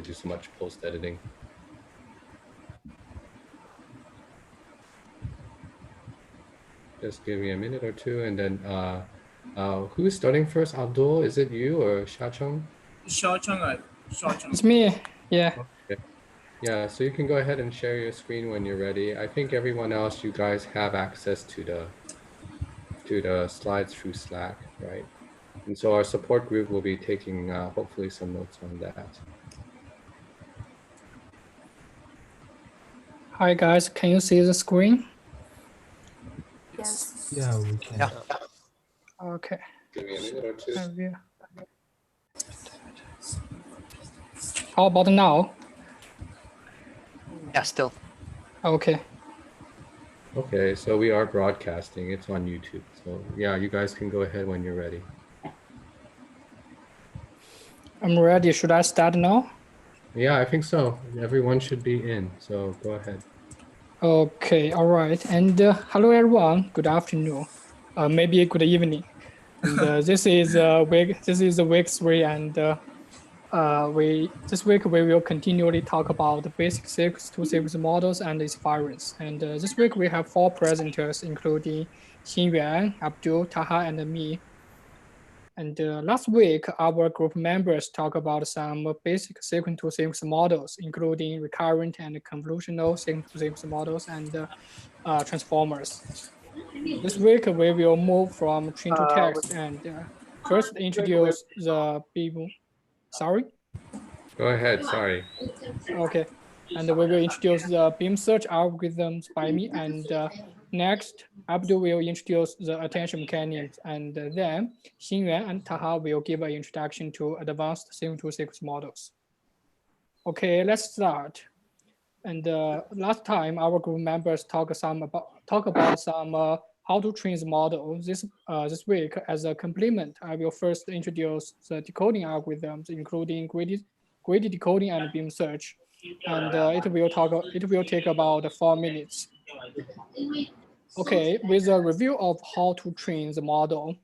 to do so much post editing. Just give me a minute or two, and then who's starting first? Abdul, is it you or Xiachong? Xiachong. It's me. Yeah. Okay. Yeah, so you can go ahead and share your screen when you're ready. I think everyone else, you guys have access to the slides through Slack, right? And so our support group will be taking hopefully some notes on that. Hi guys, can you see the screen? Yes. Yeah, we can. Yeah. Okay. Give me a minute or two. How about now? Yeah, still. Okay. Okay, so we are broadcasting. It's on YouTube. So yeah, you guys can go ahead when you're ready. I'm ready. Should I start now? Yeah, I think so. Everyone should be in. So go ahead. Okay. All right. And hello everyone. Good afternoon. Maybe good evening. And this is week. This is week 3, and this week we will continually talk about the basic Seq2Seq models and its variants. And this week we have 4 presenters, including Xinyuan, Abdul, Taha, and me. And last week, our group members talked about some basic Seq2Seq models, including recurrent and convolutional Seq2Seq models and transformers. This week, we will move from train to text and first introduce the beam. Sorry? Go ahead, sorry. Okay. And we will introduce the beam search algorithms by me. And next, Abdul will introduce the attention mechanics. And then Xinyuan and Taha will give an introduction to advanced Seq2Seq models. Okay, let's start. And last time, our group members talk about some how to train the model. This week, as a complement, I will first introduce the decoding algorithms, including graded decoding and beam search. And it will take about 4 minutes. Okay, with a review of how to train the model,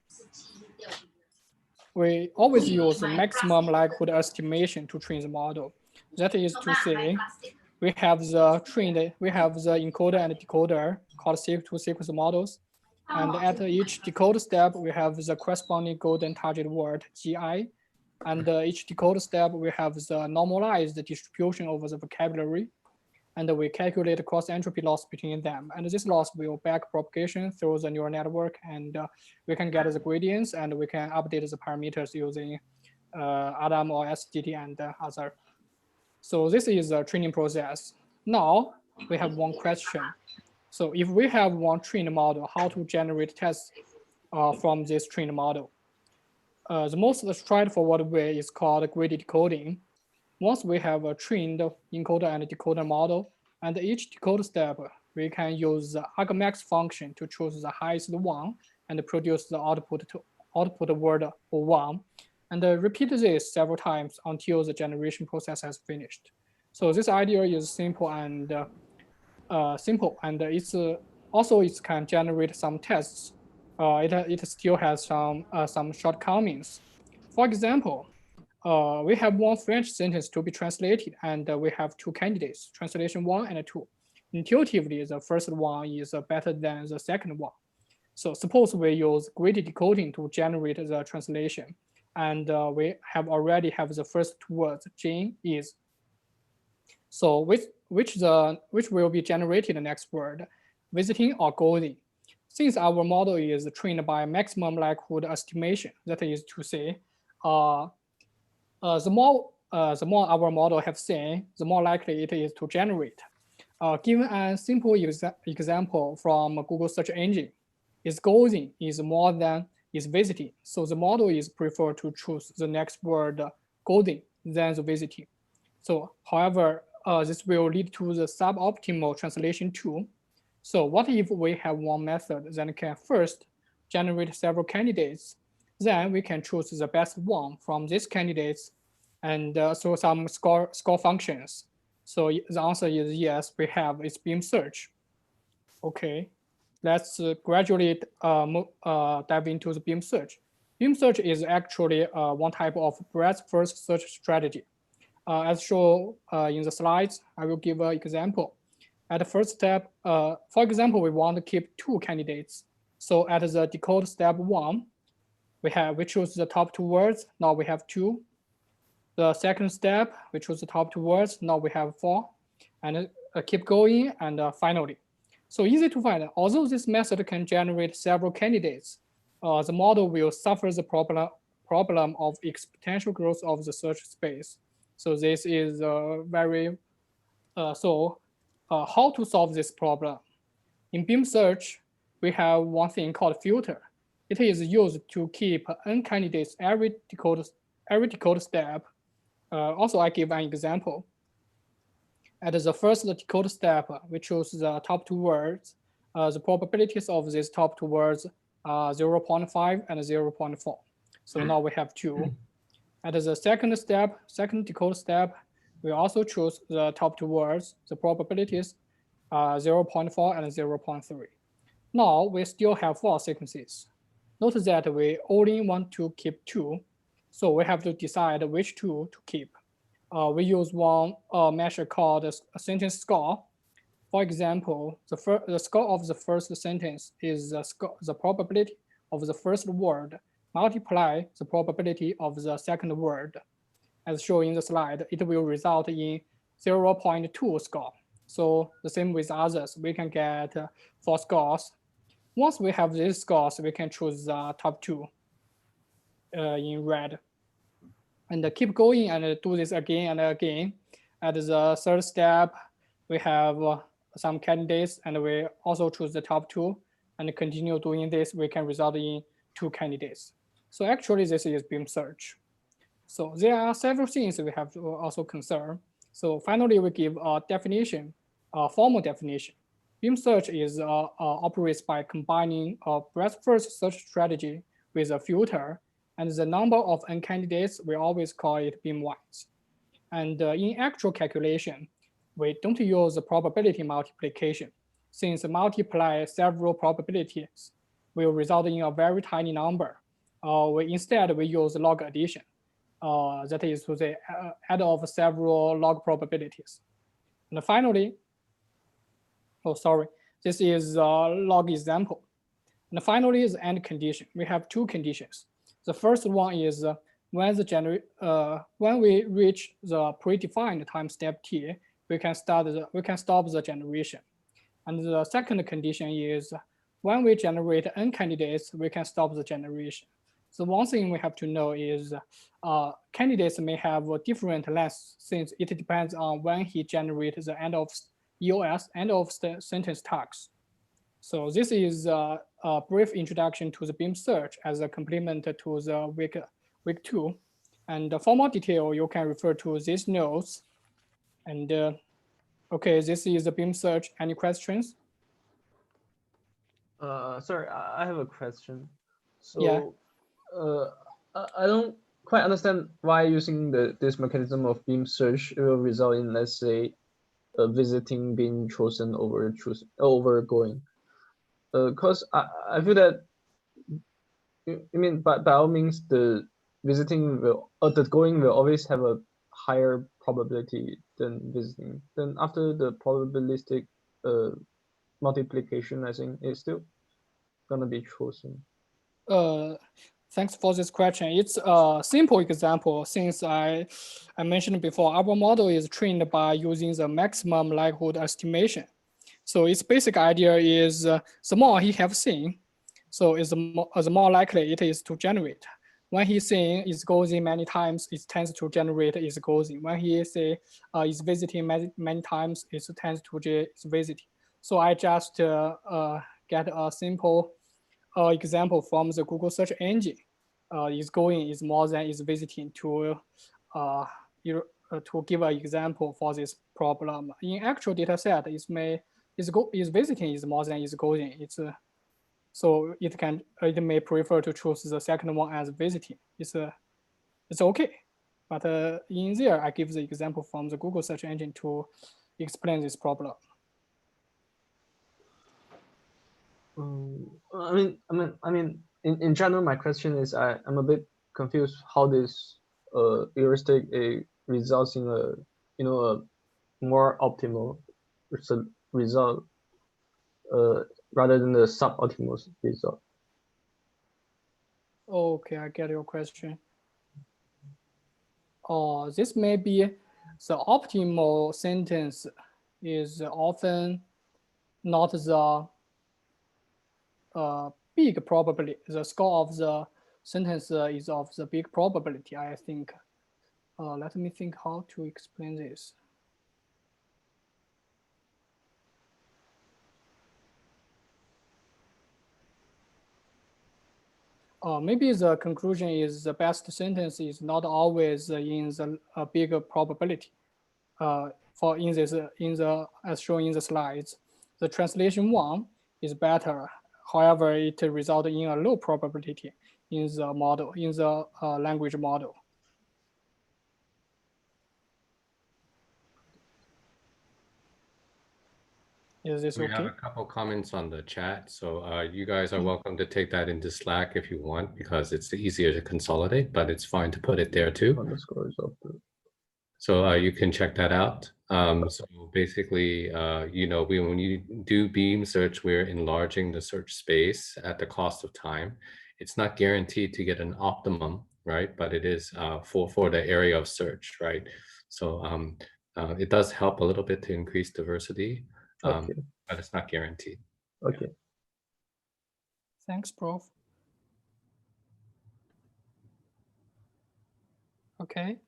we always use the maximum likelihood estimation to train the model. That is to say, we have the encoder and decoder called Seq2Seq models. And at each decode step, we have the corresponding golden target word, GI. And each decode step, we have the normalized distribution over the vocabulary. And we calculate cross entropy loss between them. And this loss will back propagation through the neural network. And we can get the gradients, and we can update the parameters using ADAM or SGT and other. So this is a training process. Now we have one question. So if we have one trained model, how to generate tests from this trained model? The most straightforward way is called graded decoding. Once we have a trained encoder and decoder model, and each decode step, we can use the argmax function to choose the highest one and produce the output word for 1. And repeat this several times until the generation process has finished. So this idea is simple, and it's also it can generate some tests. It still has some shortcomings. For example, we have one French sentence to be translated, and we have 2 candidates, translation 1 and 2. Intuitively, the first one is better than the second one. So suppose we use graded decoding to generate the translation, and we already have the first 2 words, Qing, is. So which will be generated the next word, visiting or going? Since our model is trained by maximum likelihood estimation, that is to say, the more our model have seen, the more likely it is to generate. Given a simple example from Google search engine, is going is more than is visiting. So the model is preferred to choose the next word going than the visiting. So however, this will lead to the suboptimal translation too. So what if we have one method that can first generate several candidates, then we can choose the best one from these candidates and through some score functions. So the answer is yes, we have is beam search. Okay, let's gradually dive into the beam search. Beam search is actually one type of breadth first search strategy. As shown in the slides, I will give an example. At the first step, for example, we want to keep 2 candidates. So at the decode step 1, we choose the top 2 words. Now we have 2. The second step, we choose the top 2 words. Now we have 4. And keep going. And finally, so easy to find. Although this method can generate several candidates, the model will suffer the problem of exponential growth of the search space. So this is very how to solve this problem? In Beam search, we have one thing called filter. It is used to keep n candidates every decode step. Also, I give an example. At the first decode step, we choose the top 2 words. The probabilities of these top 2 words are 0.5 and 0.4. So now we have 2. At the second decode step, we also choose the top 2 words. The probabilities are 0.4 and 0.3. Now we still have 4 sequences. Notice that we only want to keep 2, so we have to decide which 2 to keep. We use one measure called a sentence score. For example, the score of the first sentence is the probability of the first word multiply the probability of the second word. As shown in the slide, it will result in 0.2 score. So the same with others, we can get 4 scores. Once we have these scores, we can choose the top 2 in red. And keep going and do this again and again. At the third step, we have some candidates, and we also choose the top 2. And continue doing this, we can result in 2 candidates. So actually, this is Beam search. So there are several things we have to also consider. So finally, we give a definition, a formal definition. Beam search operates by combining a breadth-first search strategy with a filter, and the number of n candidates, we always call it beam-wise. And in actual calculation, we don't use the probability multiplication. Since multiply several probabilities will result in a very tiny number, instead we use log addition. That is to say, add of several log probabilities. And finally, this is a log example. And finally is end condition. We have 2 conditions. The first one is when we reach the predefined time step t, we can stop the generation. And the second condition is when we generate n candidates, we can stop the generation. So one thing we have to know is candidates may have a different lengths since it depends on when he generates the end of EOS, end of sentence tags. So this is a brief introduction to the Beam search as a complement to the week 2. And for more detail, you can refer to these notes. And okay, this is the Beam search. Any questions? Sorry, I have a question. So yeah. I don't quite understand why using this mechanism of Beam search will result in, let's say, visiting being chosen over going. Because I feel that, I mean, by all means, the visiting the going will always have a higher probability than visiting. Then after the probabilistic multiplication, I think is still gonna be chosen. Thanks for this question. It's a simple example since I mentioned before, our model is trained by using the maximum likelihood estimation. So its basic idea is the more he have seen, so the more likely it is to generate. When he's saying is going many times, it tends to generate is going. When he say is visiting many times, it tends to is visiting. So I just get a simple example from the Google search engine. Is going is more than is visiting to give an example for this problem. In actual data set, is visiting is more than is going. It's so it may prefer to choose the second one as visiting. It's okay, but in there I give the example from the Google search engine to explain this problem. I mean, in general, my question is I'm a bit confused how this heuristic results in a a more optimal result rather than the suboptimal result. Okay, I get your question. This may be the optimal sentence is often not the big probability. The score of the sentence is of the big probability, I think. Let me think how to explain this. Maybe the conclusion is the best sentence is not always in the bigger probability. For in the as shown in the slides, the translation one is better. However, it results in a low probability in the model, in the language model. Is this okay? We have a couple comments on the chat, so you guys are welcome to take that into Slack if you want, because it's easier to consolidate, but it's fine to put it there too. Underscores of the. So you can check that out. So basically, when you do beam search, we're enlarging the search space at the cost of time. It's not guaranteed to get an optimum, right? But it is for the area of search, right? So it does help a little bit to increase diversity, Okay. but it's not guaranteed. Okay. Thanks, Prof. Okay.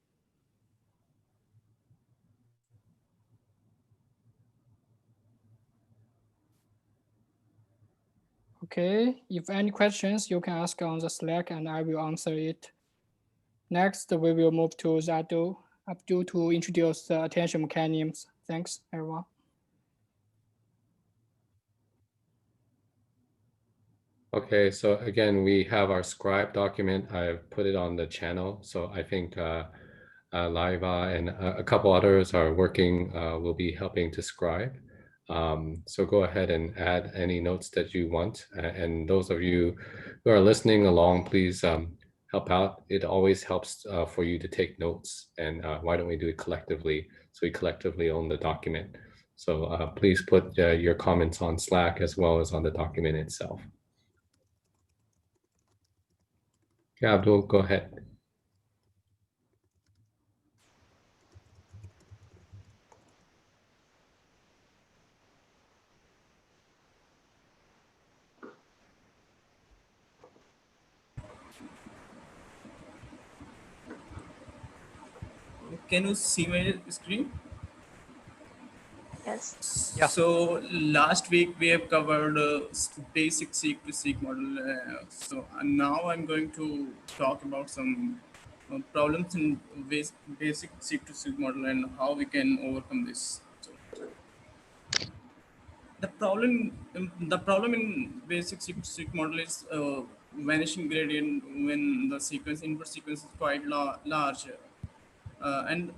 Okay, if any questions, you can ask on the Slack and I will answer it. Next, we will move to Abdul to introduce the attention mechanisms. Thanks, everyone. Okay, so again, we have our Scribe document. I've put it on the channel. So I think Laiba and a couple others are working, will be helping to scribe. So go ahead and add any notes that you want. And those of you who are listening along, please help out. It always helps for you to take notes. And why don't we do it collectively? So we collectively own the document. So please put your comments on Slack as well as on the document itself. Yeah, Abdul, go ahead. Can you see my screen? Yes. Yeah. So last week we have covered basic Seq2Seq model. So now I'm going to talk about some problems in basic Seq2Seq model and how we can overcome this. So the problem in basic Seq2Seq model is vanishing gradient when the input sequence is quite large, and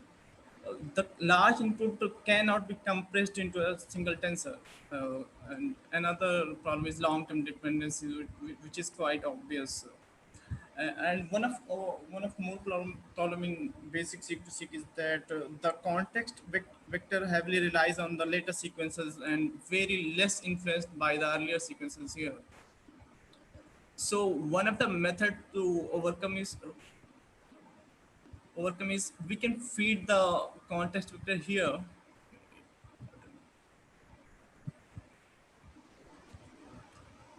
the large input cannot be compressed into a single tensor. And another problem is long-term dependency, which is quite obvious. And one of more problem in basic Seq2Seq is that the context vector heavily relies on the later sequences and very less influenced by the earlier sequences here. So one of the method to overcome is we can feed the context vector here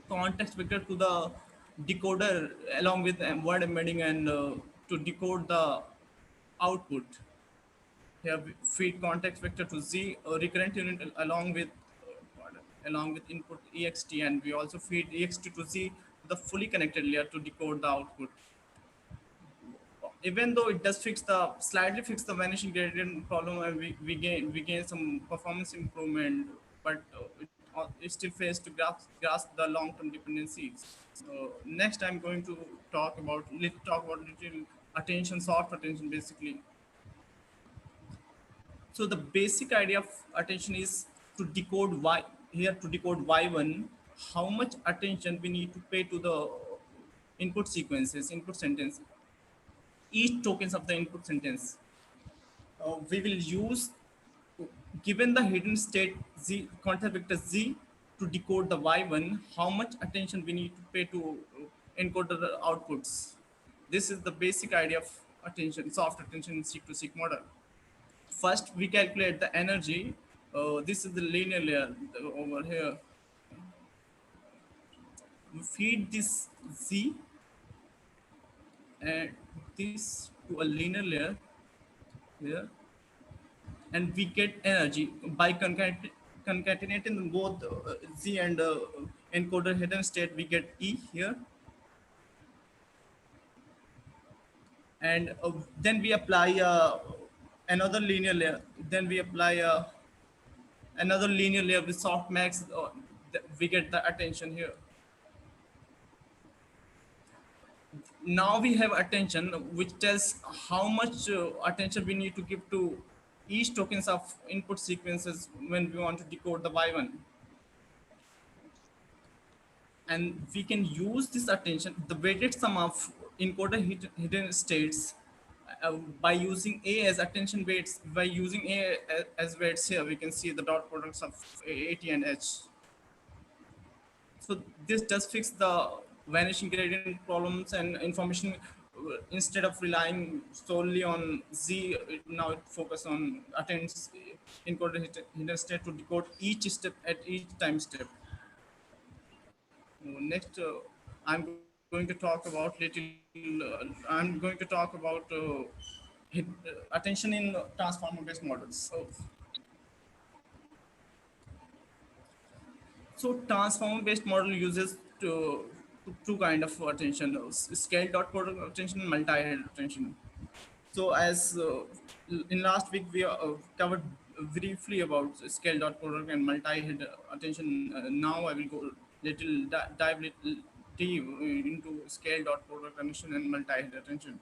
to the decoder along with word embedding and to decode the output. Here we feed context vector to Z recurrent unit along with input ext, and we also feed ext to Z, the fully connected layer, to decode the output. Even though it does slightly fix the vanishing gradient problem, and we gain some performance improvement, but it still fails to grasp the long-term dependencies. Next, I'm going to talk about little attention, soft attention, basically. So the basic idea of attention is to decode y1, how much attention we need to pay to the input sequences, input sentence, each tokens of the input sentence. we will use, given the hidden state z content vector z to decode the y1, how much attention we need to pay to encode the outputs. This is the basic idea of attention, soft attention in Seq2Seq model. First, we calculate the energy. This is the linear layer over here. We feed this z and this to a linear layer here, and we get energy by concatenating both z and encoder hidden state. We get e here, and then we apply another linear layer. Then we apply another linear layer with softmax. We get the attention here. Now we have attention, which tells how much attention we need to give to each tokens of input sequences when we want to decode the y1. And we can use this attention, the weighted sum of encoder hidden states, by using A as attention weights. By using A as weights here, we can see the dot products of A, T, and H. So this does fix the vanishing gradient problems and information. Instead of relying solely on Z, now it focus on attends encoder hidden state to decode each step at each time step. Next, I'm going to talk about I'm going to talk about attention in transformer-based models. So transformer-based model uses two kind of attention: scale dot product attention and multi-head attention. So as in last week we covered briefly about scale dot product and multi-head attention. Now I will go dive little deep into scale dot product attention and multi-head attention.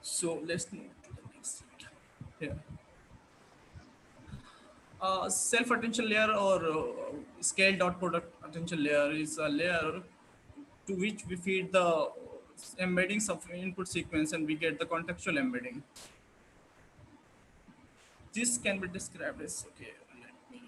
So let's move to the next slide. Here. Self attention layer or scale dot product attention layer is a layer to which we feed the embeddings of input sequence and we get the contextual embedding. This can be described as, okay, let me.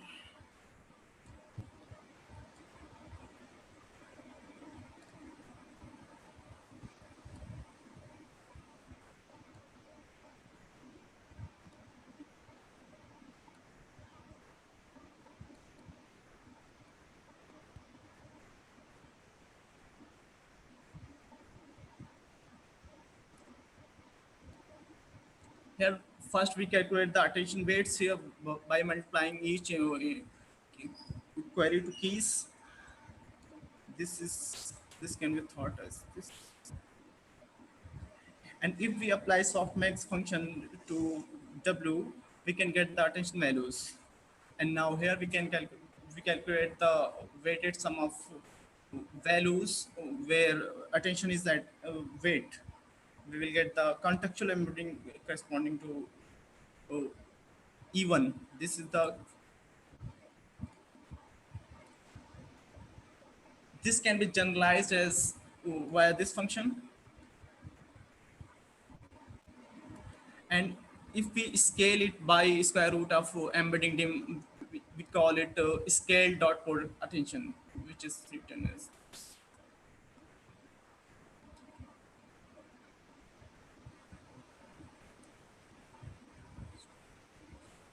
Here, first we calculate the attention weights here by multiplying each query to keys. This can be thought as this. And if we apply softmax function to W, we can get the attention values. And now here we can calculate the weighted sum of values where attention is at weight. We will get the contextual embedding corresponding to E1. This can be generalized as via this function. And if we scale it by square root of embedding dim, we call it scale dot product attention, which is written as.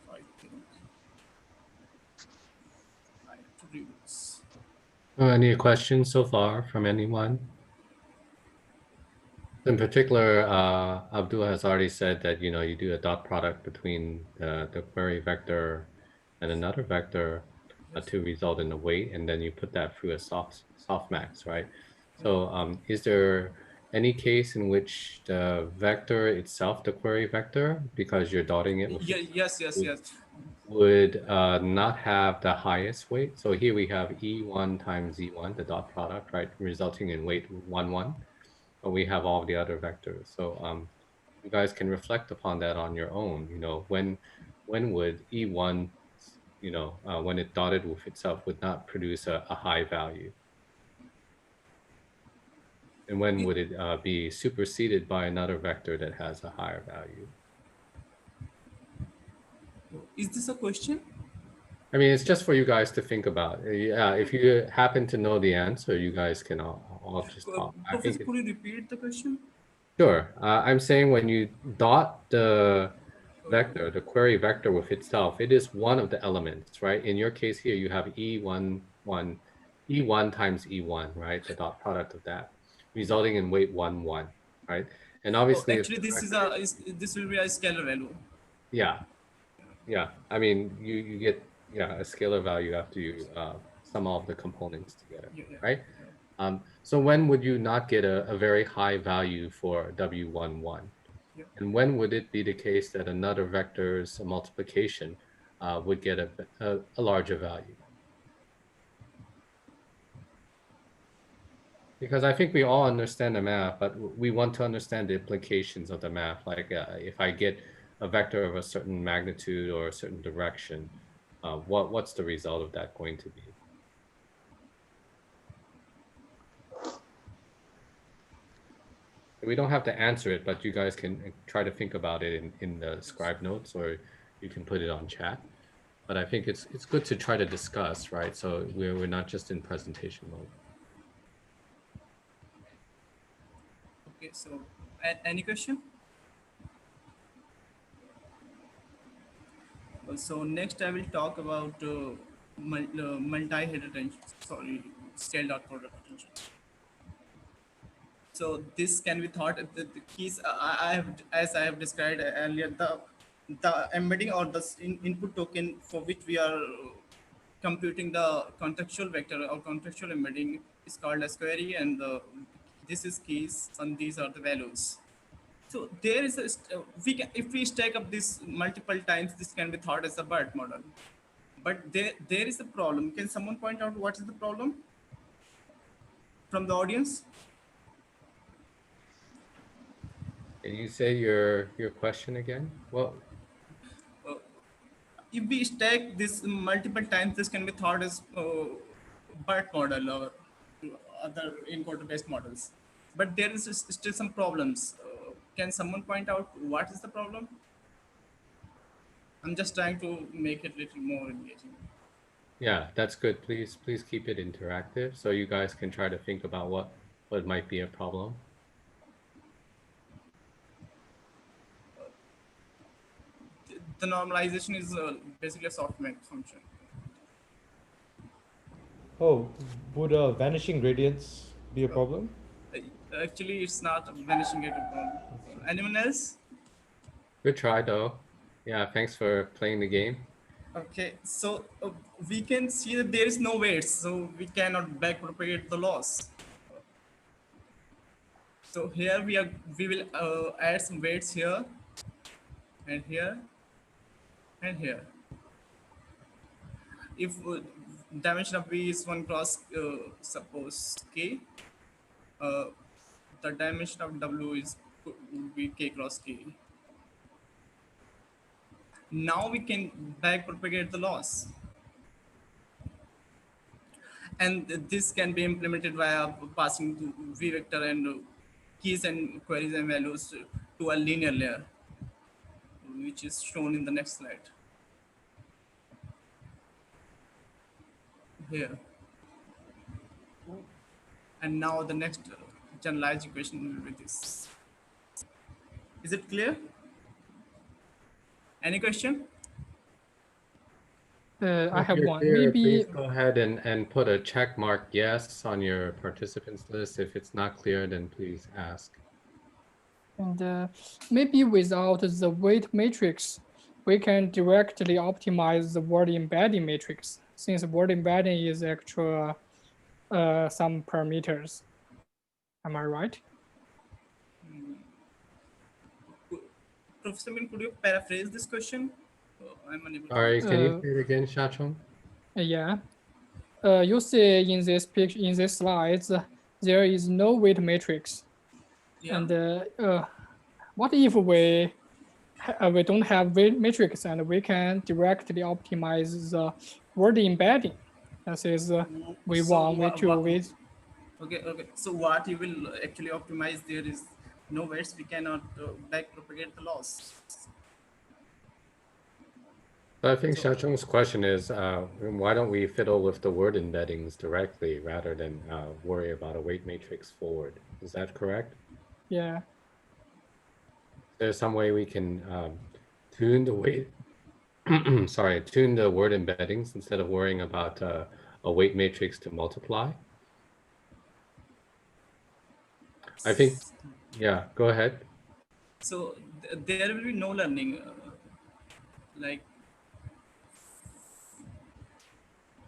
So I think I have to read this. Any questions so far from anyone? In particular, Abdul has already said that you do a dot product between the query vector and another vector to result in a weight, and then you put that through a softmax, right? So is there any case in which the vector itself, the query vector, because you're dotting it with yes, would not have the highest weight? So here we have E1 times Z1, the dot product, right, resulting in weight 1, 1. But we have all the other vectors. So you guys can reflect upon that on your own. When would E1, when it dotted with itself, would not produce a high value? And when would it be superseded by another vector that has a higher value? Is this a question? I mean, it's just for you guys to think about. Yeah, if you happen to know the answer, you guys can all just talk. I think Professor, could you repeat the question? sure. I'm saying when you dot the vector, the query vector with itself, it is one of the elements, right? In your case here, you have E1 times E1, right? The dot product of that, resulting in weight 1, 1, right? And Oh, obviously, if actually, the this vector this will be a scalar value. yeah, yeah. I mean, you get a scalar value after you sum all of the components together, Yeah, yeah. right? So when would you not get a very high value for W11? Yeah. And when would it be the case that another vector's multiplication would get a larger value? Because I think we all understand the math, but we want to understand the implications of the math. Like if I get a vector of a certain magnitude or a certain direction, what's the result of that going to be? We don't have to answer it, but you guys can try to think about it in the Scribe notes, or you can put it on chat. But I think it's good to try to discuss, right? So we're not just in presentation mode. Okay, so any question? So next I will talk about multi-head attention. Sorry, scale dot product attention. So this can be thought the keys I have, as I have described earlier, the embedding or the input token for which we are computing the contextual vector or contextual embedding is called as query, and this is keys and these are the values. So there is we can, if we stack up this multiple times, this can be thought as a BERT model. But there is a problem. Can someone point out what is the problem from the audience? Can you say your question again? Well, If we stack this multiple times, this can be thought as BERT model or other encoder-based models. But there is still some problems. Can someone point out what is the problem? I'm just trying to make it a little more engaging. yeah, that's good. Please keep it interactive so you guys can try to think about what might be a problem. The normalization is basically a softmax function. Oh, would vanishing gradients be a problem? Actually, it's not a vanishing gate problem. Anyone else? Good try though. Yeah, thanks for playing the game. Okay, so we can see that there is no weights, so we cannot backpropagate the loss. So here we will add some weights here and here and here. If dimension of V is 1 cross suppose k, the dimension of W would be k cross k. Now we can backpropagate the loss. And this can be implemented via passing to v vector and keys and queries and values to a linear layer, which is shown in the next slide here. And now the next generalized equation will be this. Is it clear? Any question? I If have you're one. clear, Maybe please go ahead and put a check mark yes on your participants list. If it's not clear, then please ask. and maybe without the weight matrix, we can directly optimize the word embedding matrix, since word embedding is actual some parameters. Am I right? Professor Min, could you paraphrase this question? I'm unable Sorry, to. can you say it again, Xiachong? Yeah. You see in this picture, in this slides, there is no weight matrix. Yeah. And what if we don't have weight matrix and we can directly optimize the word embedding? That is V1, V2, V. Okay. So what you will actually optimize there is no weights. We cannot backpropagate the loss. I think So Xiachong's question is, why don't we fiddle with the word embeddings directly rather than worry about a weight matrix forward? Is that correct? Yeah. There's some way we can tune the weight, sorry, tune the word embeddings instead of worrying about a weight matrix to multiply. I think, yeah, go ahead. so there will be no learning, like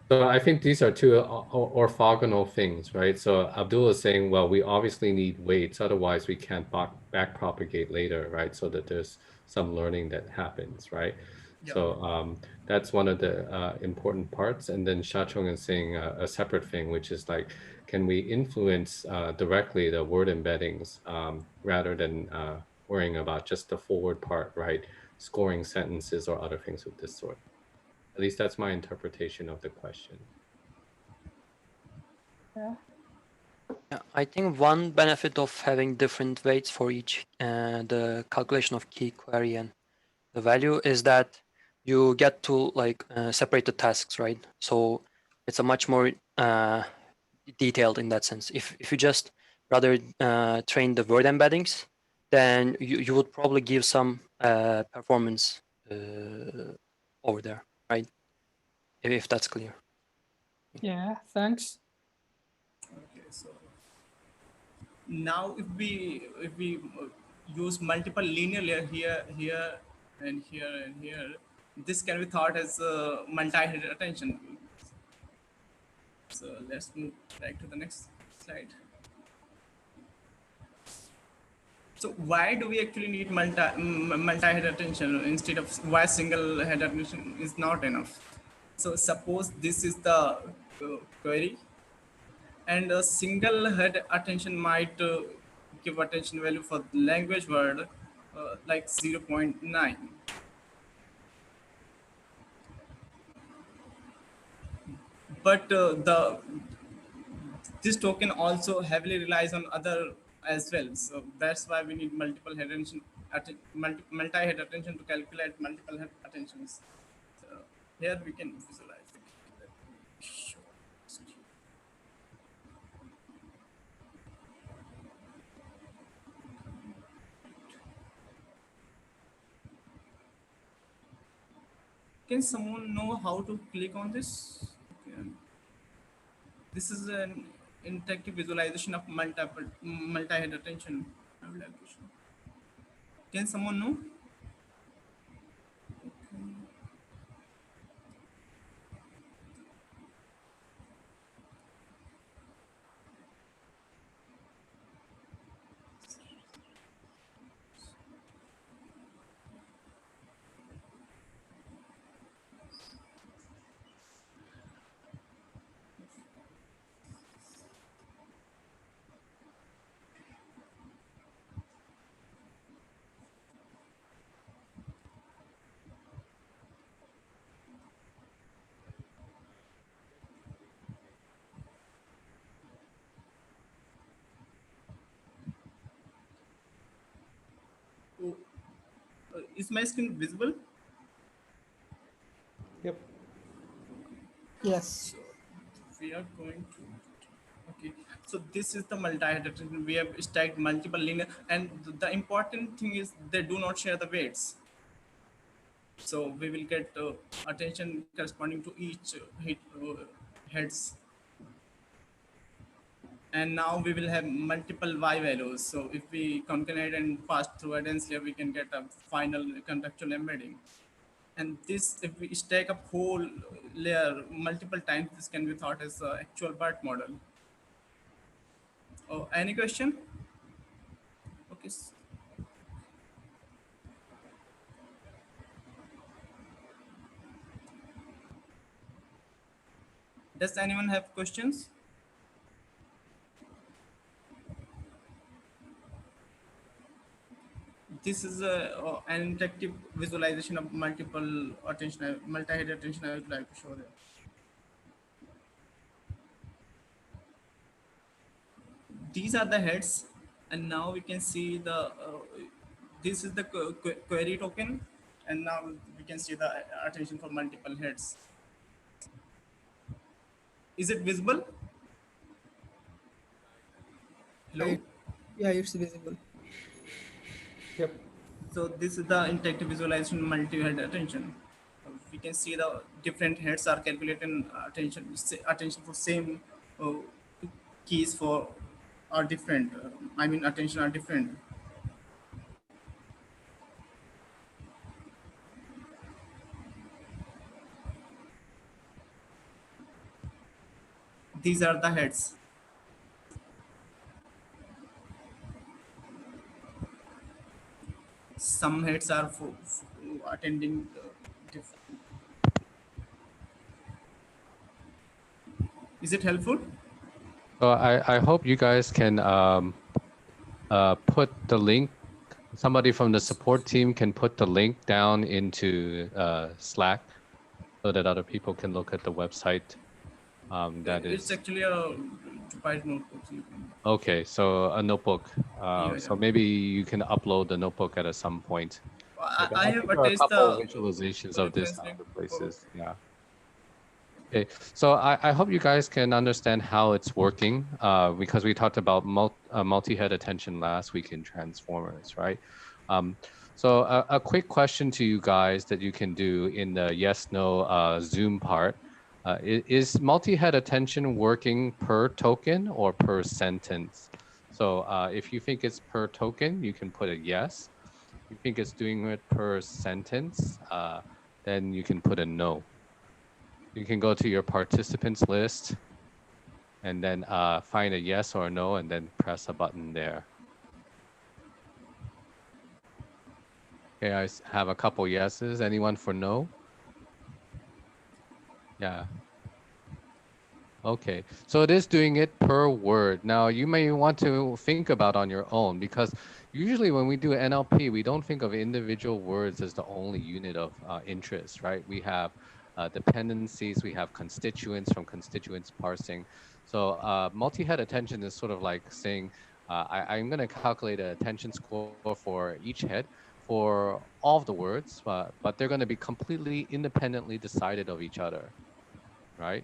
So I think these are two orthogonal things, right? So Abdul is saying, well, we obviously need weights, otherwise we can't back propagate later, right? So that there's some learning that happens, right? yeah. So that's one of the important parts. And then Xiachong is saying a separate thing, which is like, can we influence directly the word embeddings rather than worrying about just the forward part, right? Scoring sentences or other things of this sort. At least that's my interpretation of the question. Yeah. Yeah, I think one benefit of having different weights for each the calculation of key query and the value is that you get to like separate the tasks, right? So it's a much more detailed in that sense. If you just rather train the word embeddings, then you would probably give some performance over there, right? If that's clear. Yeah. Thanks. Okay, so now if we use multiple linear layer here and here and here, this can be thought as multi-headed attention. So let's move back to the next slide. So why do we actually need multi-head attention instead of why single head attention is not enough? So suppose this is the query, and a single head attention might give attention value for the language word like 0.9. But the this token also heavily relies on other as well. So that's why we need multiple head attention, multi-head attention to calculate multiple head attentions. So here we can visualize it. Let me show it. Can someone know how to click on this? Okay. This is an interactive visualization of multi-head attention. I would like to show. Can someone know? Oh, is my screen visible? Yep. Yes. So we are going to. Okay, so this is the multi-head attention. We have stacked multiple linear, and the important thing is they do not share the weights. So we will get attention corresponding to each heads, and now we will have multiple y values. So if we concatenate and pass through a dense layer, we can get a final contextual embedding. And this, if we stack up whole layer multiple times, this can be thought as actual BERT model. Oh, any question? Okay. Does anyone have questions? This is an interactive visualization of multi-head attention. I would like to show there. These are the heads, and now we can see the this is the query token, and now we can see the attention for multiple heads. Is it visible? Hello? Right. Yeah, it's visible. Yep. So this is the interactive visualization multi-head attention. We can see the different heads are calculating attention for same uh, keys for are different. I mean attention are different. These are the heads. Some heads are for attending different. Is it helpful? So I hope you guys can put the link. Somebody from the support team can put the link down into Slack so that other people can look at the website. That It's is actually a Jupyter notebook. So you can, okay. So a notebook. yeah. So maybe you can upload the notebook at some point. Like, I I have think there are a attached couple of the visualizations of this reference in link. other places. Yeah. Okay, so I hope you guys can understand how it's working because we talked about multi-head attention last week in Transformers, right? So a quick question to you guys that you can do in the yes/no Zoom part. Is multi-head attention working per token or per sentence? So if you think it's per token, you can put a yes. If you think it's doing it per sentence, then you can put a no. You can go to your participants list and then find a yes or a no and then press a button there. Okay, I have a couple yeses. Anyone for no? Yeah. Okay, so it is doing it per word. Now you may want to think about on your own because usually when we do NLP, we don't think of individual words as the only unit of interest, right? We have dependencies, we have constituents from constituents parsing. So multi-head attention is sort of like saying, I'm going to calculate an attention score for each head for all of the words, but they're going to be completely independently decided of each other, right?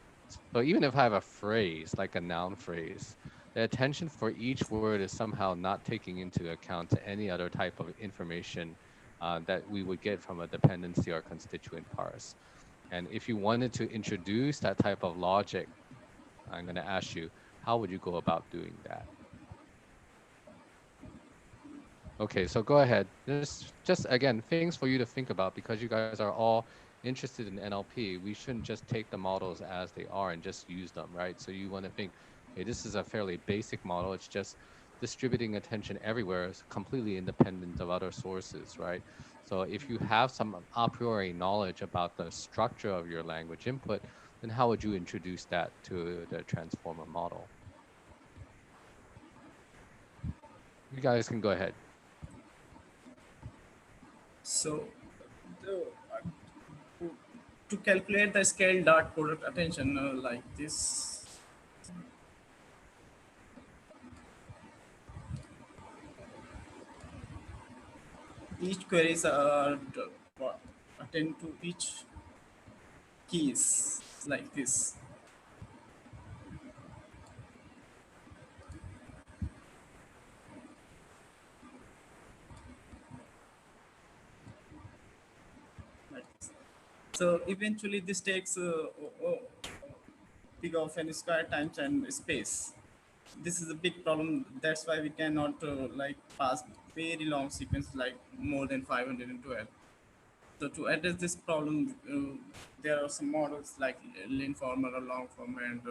So even if I have a phrase, like a noun phrase, the attention for each word is somehow not taking into account any other type of information that we would get from a dependency or constituent parse. And if you wanted to introduce that type of logic, I'm going to ask you, how would you go about doing that? Okay, so go ahead. Just again, things for you to think about because you guys are all interested in NLP. We shouldn't just take the models as they are and just use them, right? So you want to think, hey, this is a fairly basic model. It's just distributing attention everywhere. It's completely independent of other sources, right? So if you have some a priori knowledge about the structure of your language input, then how would you introduce that to the transformer model? You guys can go ahead. So the, to calculate the scale dot product attention like this, each queries are attend to each keys like this. Like this. So eventually this takes big of n square times and space. This is a big problem. That's why we cannot like pass very long sequence like more than 512. So to address this problem, there are some models like linformer or longformer and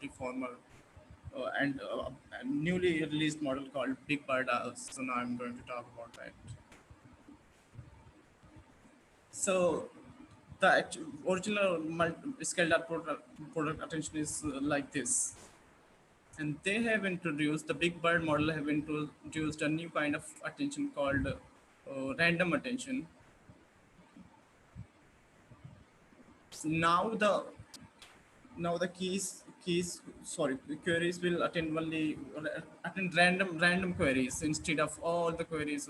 reformer and a newly released model called Big Bird. So now I'm going to talk about that. So the original scaled up product attention is like this. And they have introduced, the Big Bird model have introduced a new kind of attention called random attention. So now the queries will attend random queries instead of all the queries.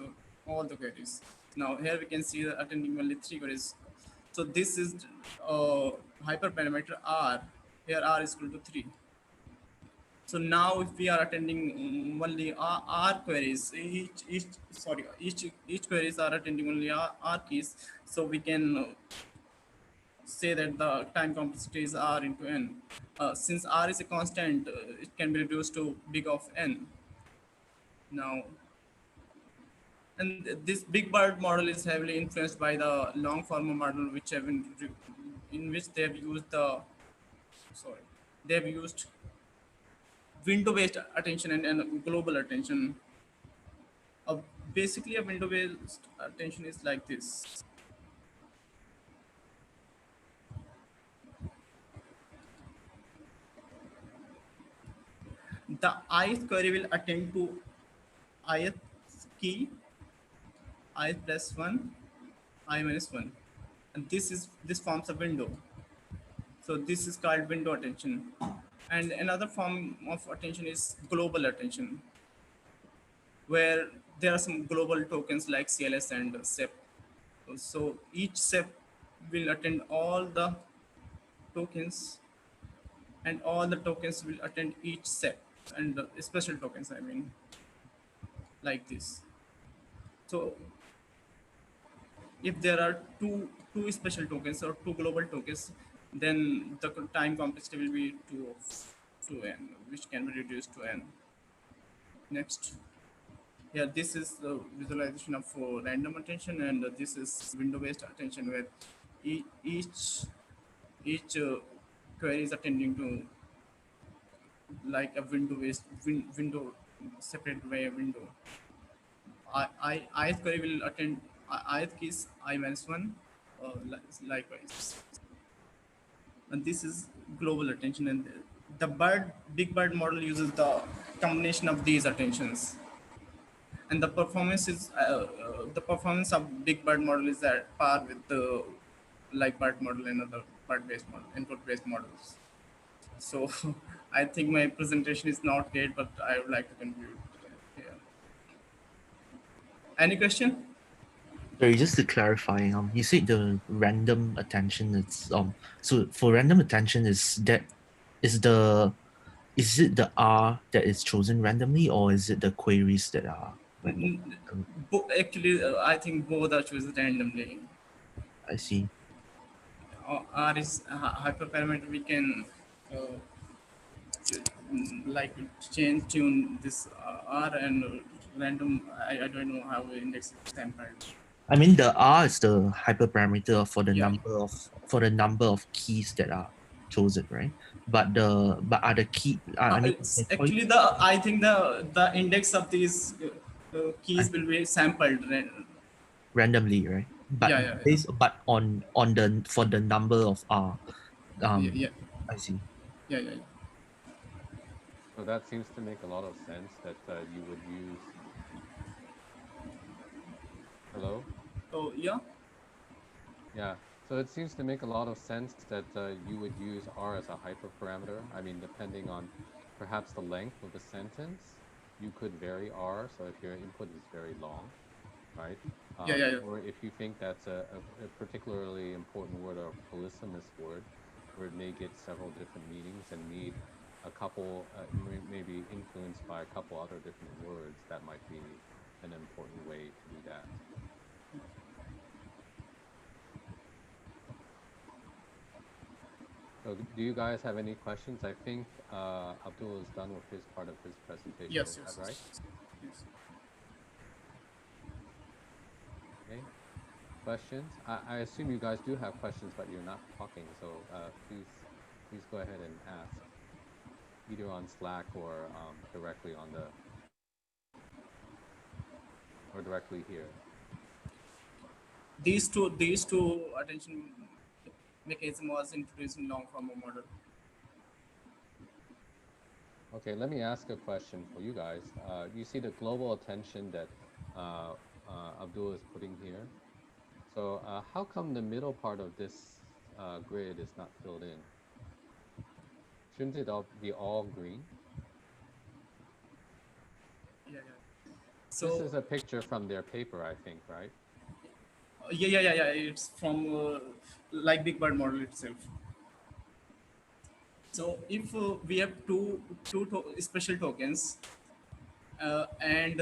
Now here we can see that attending only 3 queries So this is hyperparameter R. Here R is equal to 3. So now if we are attending only R queries, each queries are attending only R keys, so we can say that the time complexity is R into N. Since R is a constant, it can be reduced to big of N. Now, and this big bird model is heavily influenced by the long form model, which have in which they have used they have used window-based attention and global attention. Uh, Basically, a window-based attention is like this. The ith query will attend to ith key, ith plus 1, I minus 1. And this forms a window. So this is called window attention. And another form of attention is global attention, where there are some global tokens like CLS and SEP. So each SEP will attend all the tokens, and all the tokens will attend each SEP, and special tokens, I mean, like this. So if there are two special tokens or two global tokens, then the time complexity will be 2 of 2n, which can be reduced to n. Next. Yeah, this is the visualization of random attention, and this is window-based attention, where each query is attending to like a window-based window separated by a window. Ith query will attend ith keys I minus 1, likewise. And this is global attention, and the big bird model uses the combination of these attentions, and the performance of big bird model is at par with the like bird model and other bird based model, input based models. So I think my presentation is not great, but I would like to conclude here. Any question? Sorry, just to clarify, you said the random attention is so for random attention is it the R that is chosen randomly, or is it the queries that are random? Actually, I think both are chosen randomly. I see. R is hyperparameter. We can like tune this R, and random. I don't know how we index is tempered. I mean, the R is the hyperparameter for the Yeah. number of keys that are chosen, right? But are the key? I mean, It's actually I think the index of these keys will be sampled. randomly, right? But Yeah. but on the for the number of R. Yeah. I see. Yeah. So that seems to make a lot of sense that you would use. Hello? Oh, yeah. Yeah. So it seems to make a lot of sense that you would use R as a hyperparameter. I mean, depending on perhaps the length of the sentence, you could vary R. So if your input is very long, right? Yeah. Or if you think that's a particularly important word or polysemous word, where it may get several different meanings and need a couple, maybe influenced by a couple other different words, that might be an important way to do that. So do you guys have any questions? I think Abdul is done with his part of his presentation. Yes. Is that right? Yes. Okay. Questions? I assume you guys do have questions, but you're not talking. So please go ahead and ask, either on Slack or directly on the or directly here. These two attention mechanism was introduced in long form model. Okay, let me ask a question for you guys. You see the global attention that Abdul is putting here. So how come the middle part of this grid is not filled in? Shouldn't it be all green? Yeah. So this is a picture from their paper, I think, right? Yeah. It's from like Big Bird model itself. So if we have special tokens and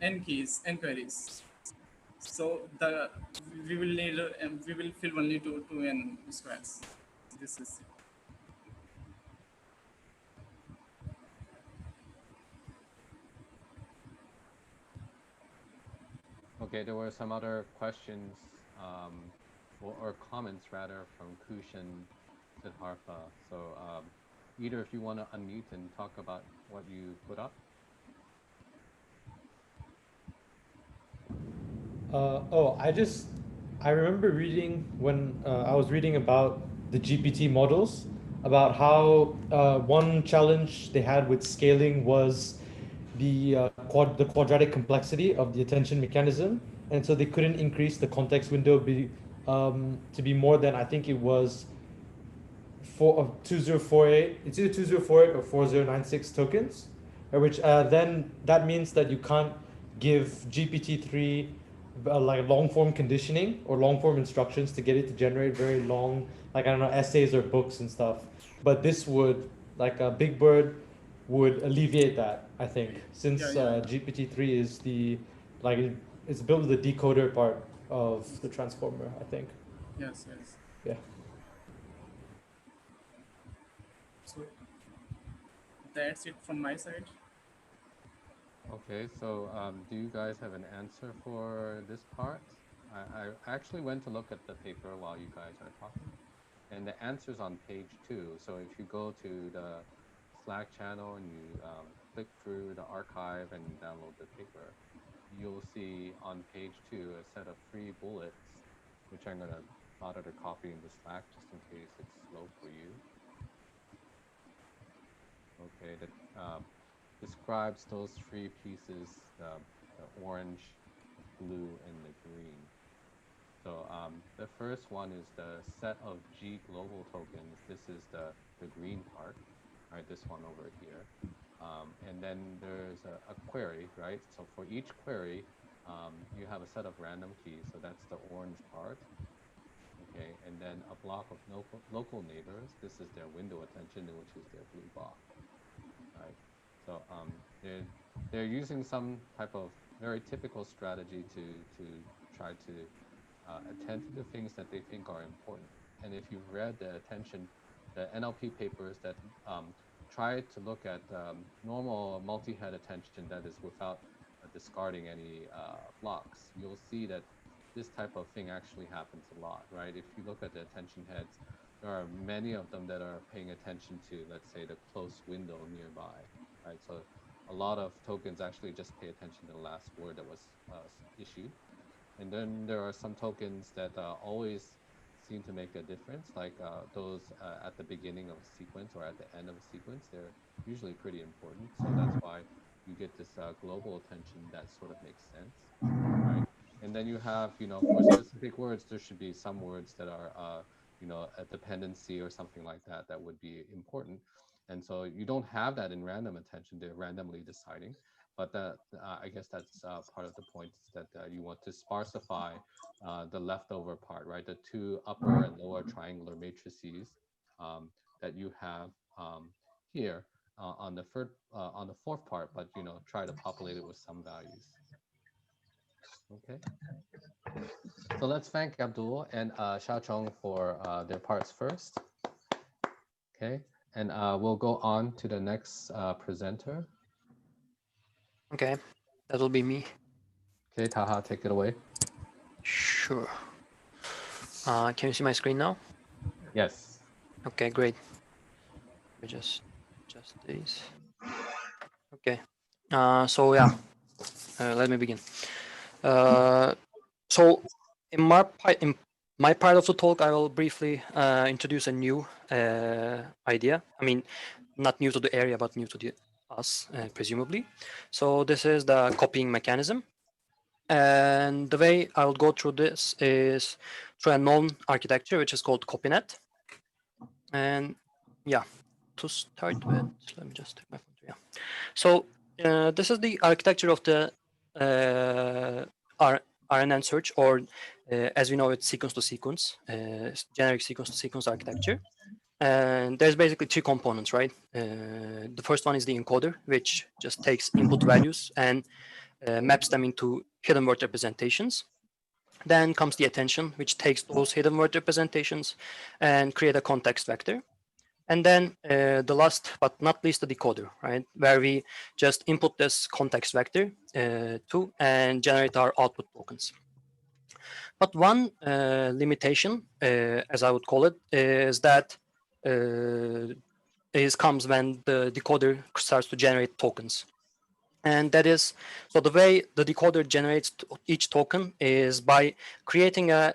n keys, n queries, so we will need we will fill only two n squares. This is Okay, there were some other questions or comments rather from Kush and Siddhartha. So either if you want to unmute and talk about what you put up. I remember reading when I was reading about the GPT models, about how one challenge they had with scaling was the quadratic complexity of the attention mechanism, and so they couldn't increase the context window to be more than, I think it was 2048. It's either 2048 or 4096 tokens, which then that means that you can't give GPT-3 like long form conditioning or long form instructions to get it to generate very long, like, I don't know, essays or books and stuff. But this would, like a Big Bird, would alleviate that, I think, since yeah. GPT-3 is it's built with the decoder part of the transformer, I think. Yes. Yeah. So that's it from my side. Okay, so do you guys have an answer for this part? I actually went to look at the paper while you guys are talking, and the answer's on page 2. So if you go to the Slack channel and you click through the archive and download the paper, you'll see on page 2 a set of 3 bullets, which I'm going to bother to copy into Slack just in case it's slow for you. Okay, that describes those 3 pieces, the orange, the blue, and the green. So the first one is the set of G global tokens. This is the green part, right? This one over here. And then there's a query, right? So for each query, you have a set of random keys. So that's the orange part. Okay, and then a block of local neighbors. This is their window attention, which is their blue block. Right. So they're using some type of very typical strategy to try to attend to the things that they think are important. And if you've read the NLP papers that try to look at normal multi-head attention that is without discarding any blocks, you'll see that this type of thing actually happens a lot, right? If you look at the attention heads, there are many of them that are paying attention to, let's say, the close window nearby, right? So a lot of tokens actually just pay attention to the last word that was issued. And then there are some tokens that always seem to make a difference, like those at the beginning of a sequence or at the end of a sequence. They're usually pretty important. So that's why you get this global attention that sort of makes sense, right? And then you have, for specific words, there should be some words that are, a dependency or something like that that would be important. And so you don't have that in random attention. They're randomly deciding. But I guess that's part of the point, is that you want to sparsify the leftover part, right? The 2 upper and lower triangular matrices that you have here on the fourth part, but try to populate it with some values. Okay. So let's thank Abdul and Xiachong for their parts first. Okay, and we'll go on to the next presenter. Okay, that will be me. Okay, Taha, take it away. Sure. Can you see my screen now? Yes. Okay, great. Let me just adjust these. Okay. So yeah, let me begin. So in my part of the talk, I will briefly introduce a new idea. I mean, not new to the area, but new to us, presumably. So this is the copying mechanism. And the way I will go through this is through a known architecture, which is called CopyNET. And yeah, to start with, let me just take my phone. Yeah. So this is the architecture of the RNN search, or as we know, it's sequence to sequence, generic sequence to sequence architecture. And there's basically three components, right? The first one is the encoder, which just takes input values and maps them into hidden word representations. Then comes the attention, which takes those hidden word representations and create a context vector. And then the last but not least, the decoder, right? Where we just input this context vector to and generate our output tokens. But one limitation, as I would call it, is that comes when the decoder starts to generate tokens. And that is, so the way the decoder generates each token is by creating a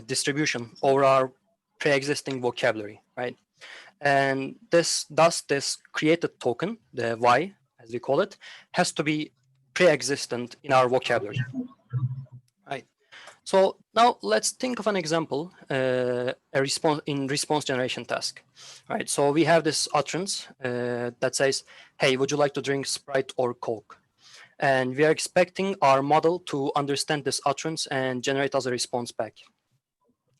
distribution over our pre-existing vocabulary, right? And this created token, the Y, as we call it, has to be pre-existent in our vocabulary, right? So now let's think of an example, a response generation task, right? So we have this utterance that says, "Hey, would you like to drink Sprite or Coke?" And we are expecting our model to understand this utterance and generate us a response back.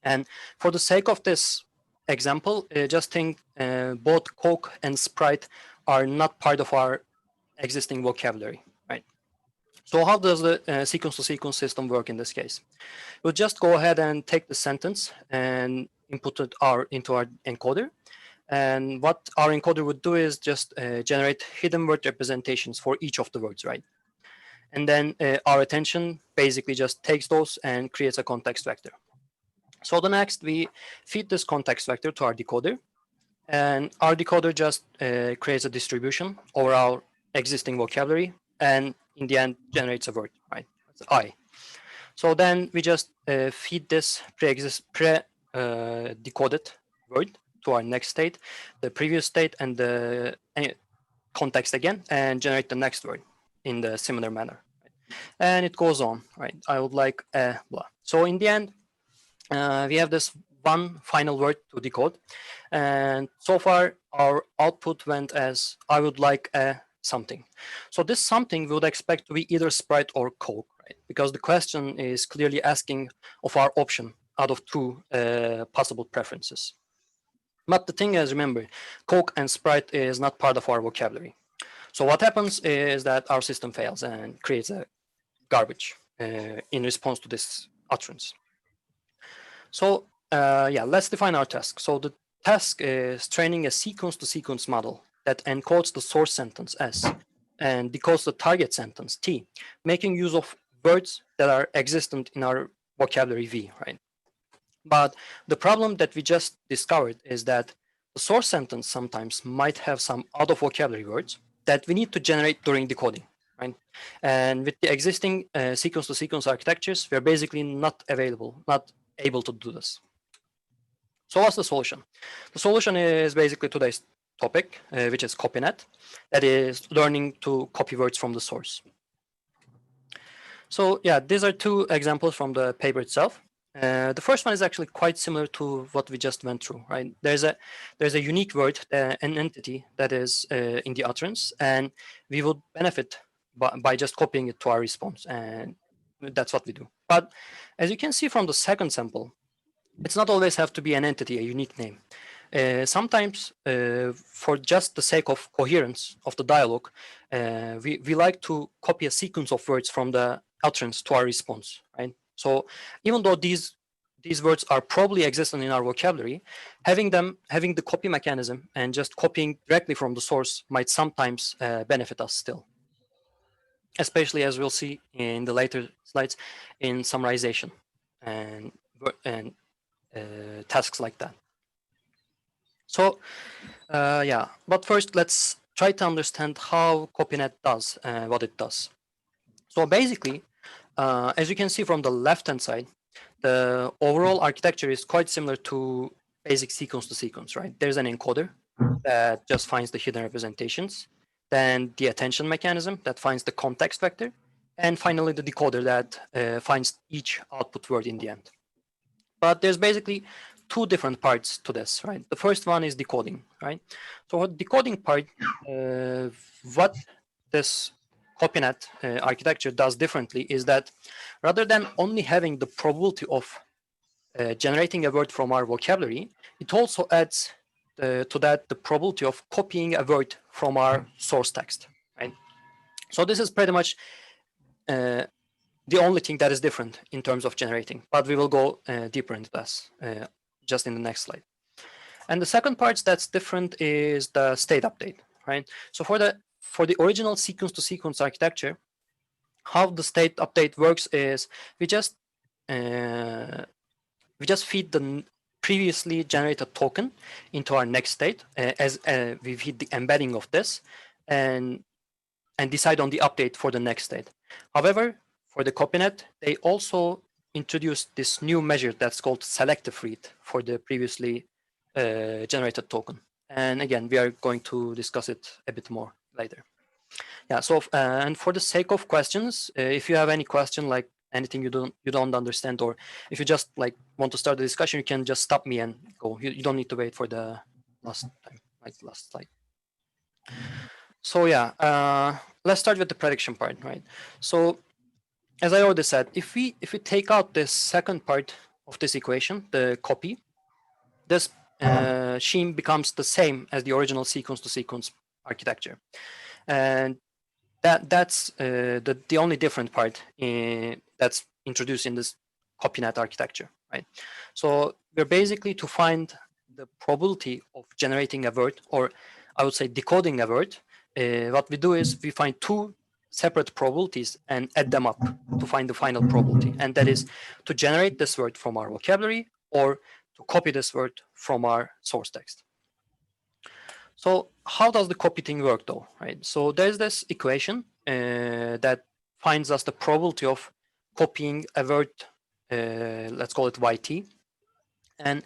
And for the sake of this example, just think both Coke and Sprite are not part of our existing vocabulary, right? So how does the sequence-to-sequence system work in this case? We'll just go ahead and take the sentence and input it into our encoder. And what our encoder would do is just generate hidden word representations for each of the words, right? And then our attention basically just takes those and creates a context vector. So the next, we feed this context vector to our decoder. And our decoder just creates a distribution over our existing vocabulary, and in the end generates a word, right? That's I. So then we just feed this decoded word to our next state, the previous state, and the context again, and generate the next word in the similar manner. Right? And it goes on, right? I would like blah. So in the end, we have this one final word to decode, and so far our output went as I would like something. So this something we would expect to be either Sprite or Coke, right? Because the question is clearly asking of our option out of two possible preferences. But the thing is, remember, Coke and Sprite is not part of our vocabulary. So what happens is that our system fails and creates a garbage in response to this utterance. So yeah, let's define our task. So the task is training a sequence-to-sequence model that encodes the source sentence S and decodes the target sentence T, making use of words that are existent in our vocabulary V, right? But the problem that we just discovered is that the source sentence sometimes might have some out-of-vocabulary words that we need to generate during decoding, right? And with the existing sequence-to-sequence architectures, we're basically not able to do this. So what's the solution? The solution is basically today's topic, which is CopyNET, that is learning to copy words from the source. So yeah, these are two examples from the paper itself. The first one is actually quite similar to what we just went through, right? There's a unique word, an entity that is in the utterance, and we would benefit by just copying it to our response, and that's what we do. But as you can see from the second sample, it's not always have to be an entity, a unique name. Sometimes, for just the sake of coherence of the dialogue, we like to copy a sequence of words from the utterance to our response, right? So even though these words are probably existent in our vocabulary, having the copy mechanism and just copying directly from the source might sometimes benefit us still, especially as we'll see in the later slides in summarization and tasks like that. So yeah, but first let's try to understand how CopyNET does what it does. So basically, as you can see from the left-hand side, the overall architecture is quite similar to basic sequence-to-sequence, right? There's an encoder that just finds the hidden representations, then the attention mechanism that finds the context vector, and finally the decoder that finds each output word in the end. But there's basically two different parts to this, right? The first one is decoding, right? So what decoding part, what this CopyNET architecture does differently is that rather than only having the probability of generating a word from our vocabulary, it also adds to that the probability of copying a word from our source text, right? So this is pretty much the only thing that is different in terms of generating, but we will go deeper into this just in the next slide. And the second part that's different is the state update, right? So for the original sequence-to-sequence architecture, how the state update works is we just feed the previously generated token into our next state as we feed the embedding of this and decide on the update for the next state. However, for the CopyNET, they also introduced this new measure that's called selective read for the previously generated token. And again, we are going to discuss it a bit more later. Yeah. So and for the sake of questions, if you have any question, like anything you don't understand, or if you just like want to start the discussion, you can just stop me and go. You don't need to wait for the last time, like last slide. So yeah, let's start with the prediction part, right? So as I already said, if we take out this second part of this equation, the copy, this scheme becomes the same as the original sequence-to-sequence architecture, and that's the only different part that's introduced in this CopyNET architecture, right? So we're basically to find the probability of generating a word, or I would say decoding a word. What we do is we find two separate probabilities and add them up to find the final probability, and that is to generate this word from our vocabulary or to copy this word from our source text. So how does the copy thing work though, right? So there's this equation that finds us the probability of copying a word, let's call it YT. And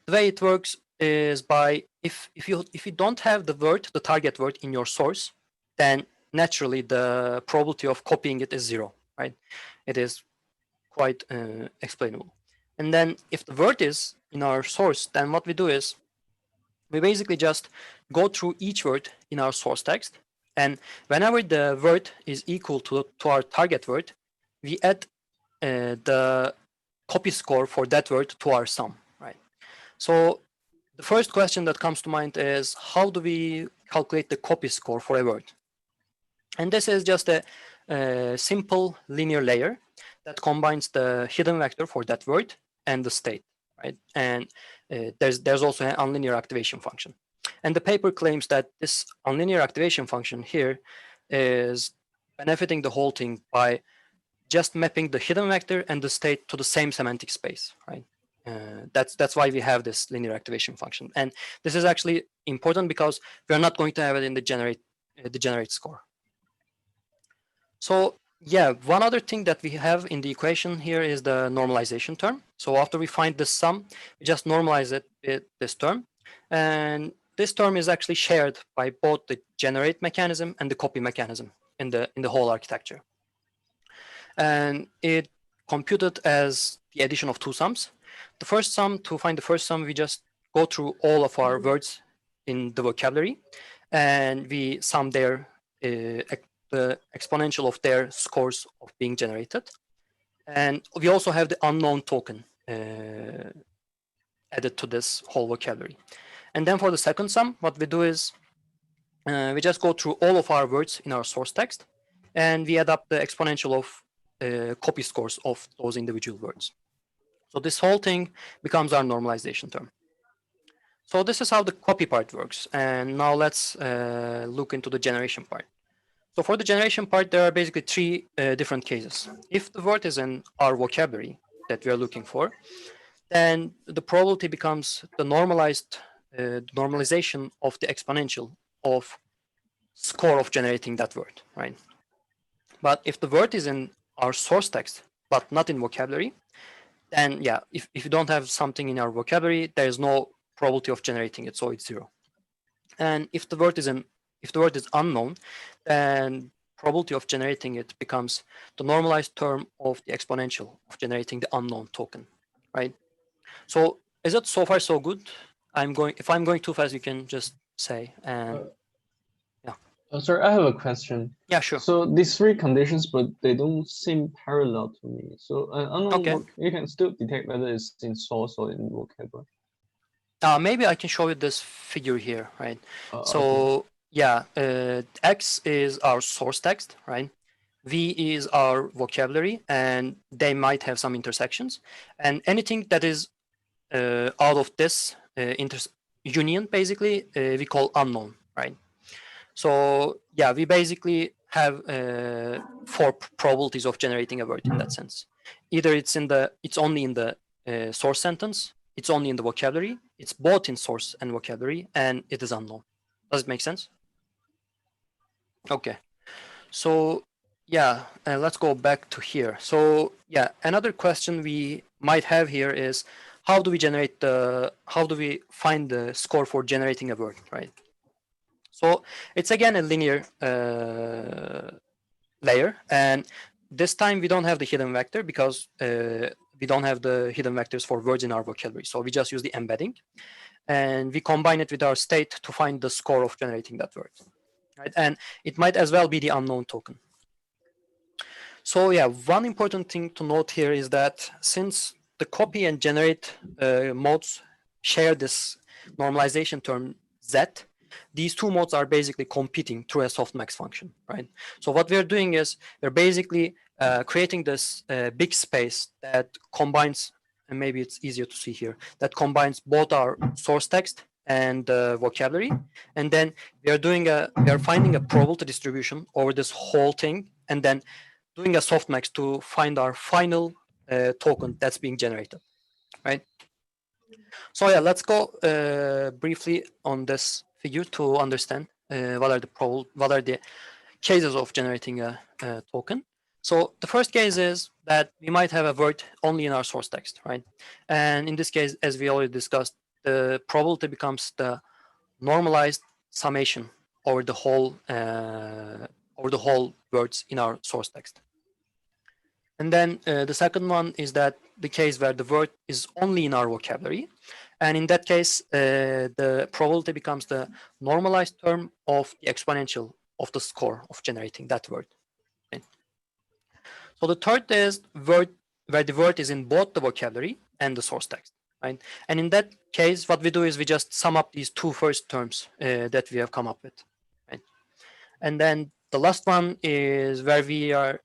the way it works is by if you don't have the word, the target word in your source, then naturally the probability of copying it is 0, right? It is quite explainable. And then if the word is in our source, then what we do is we basically just go through each word in our source text, and whenever the word is equal to our target word, we add the copy score for that word to our sum, right? So the first question that comes to mind is, how do we calculate the copy score for a word? And this is just a simple linear layer that combines the hidden vector for that word and the state, right? And there's also an unlinear activation function. And the paper claims that this unlinear activation function here is benefiting the whole thing by just mapping the hidden vector and the state to the same semantic space, right? That's why we have this linear activation function. And this is actually important because we're not going to have it in the generate score. So yeah, one other thing that we have in the equation here is the normalization term. So after we find this sum, we just normalize it with this term. And this term is actually shared by both the generate mechanism and the copy mechanism in the whole architecture. And it computed as the addition of two sums. The first sum, to find the first sum, we just go through all of our words in the vocabulary, and we sum their the exponential of their scores of being generated. And we also have the unknown token added to this whole vocabulary. And then for the second sum, what we do is we just go through all of our words in our source text, and we add up the exponential of copy scores of those individual words. So this whole thing becomes our normalization term. So this is how the copy part works. And now let's look into the generation part. So for the generation part, there are basically three different cases. If the word is in our vocabulary that we are looking for, then the probability becomes the normalized normalization of the exponential of score of generating that word, right? But if the word is in our source text, but not in vocabulary, then yeah, if you don't have something in our vocabulary, there is no probability of generating it, so it's 0. And if the word is unknown, then probability of generating it becomes the normalized term of the exponential of generating the unknown token, right? So is it so far so good? If I'm going too fast, you can just say. And yeah. Sorry, I have a question. Yeah, sure. So these three conditions, but they don't seem parallel to me. So an unknown Okay. you can still detect whether it's in source or in vocabulary. Maybe I can show you this figure here, right? So Okay. yeah, X is our source text, right? V is our vocabulary, and they might have some intersections. And anything that is out of this union, basically, we call unknown, right? So yeah, we basically have four probabilities of generating a word in that sense. Either it's only in the source sentence, it's only in the vocabulary, it's both in source and vocabulary, and it is unknown. Does it make sense? Okay. So yeah, let's go back to here. So yeah, another question we might have here is how do we find the score for generating a word, right? So it's again a linear layer, and this time we don't have the hidden vector because we don't have the hidden vectors for words in our vocabulary. So we just use the embedding, and we combine it with our state to find the score of generating that word, right? And it might as well be the unknown token. So yeah, one important thing to note here is that since the copy and generate modes share this normalization term Z, these two modes are basically competing through a softmax function, right? So what we're doing is we're basically creating this big space that combines, and maybe it's easier to see here, that combines both our source text and vocabulary, and then we are finding a probability distribution over this whole thing, and then doing a softmax to find our final token that's being generated, right? So yeah, let's go briefly on this figure to understand what are the cases of generating a token. So the first case is that we might have a word only in our source text, right? And in this case, as we already discussed, the probability becomes the normalized summation over the whole words in our source text. And then the second one is that the case where the word is only in our vocabulary. And in that case, the probability becomes the normalized term of the exponential of the score of generating that word. Right? So the third is word where the word is in both the vocabulary and the source text. Right? And in that case, what we do is we just sum up these two first terms that we have come up with. Right? And then the last one is where we are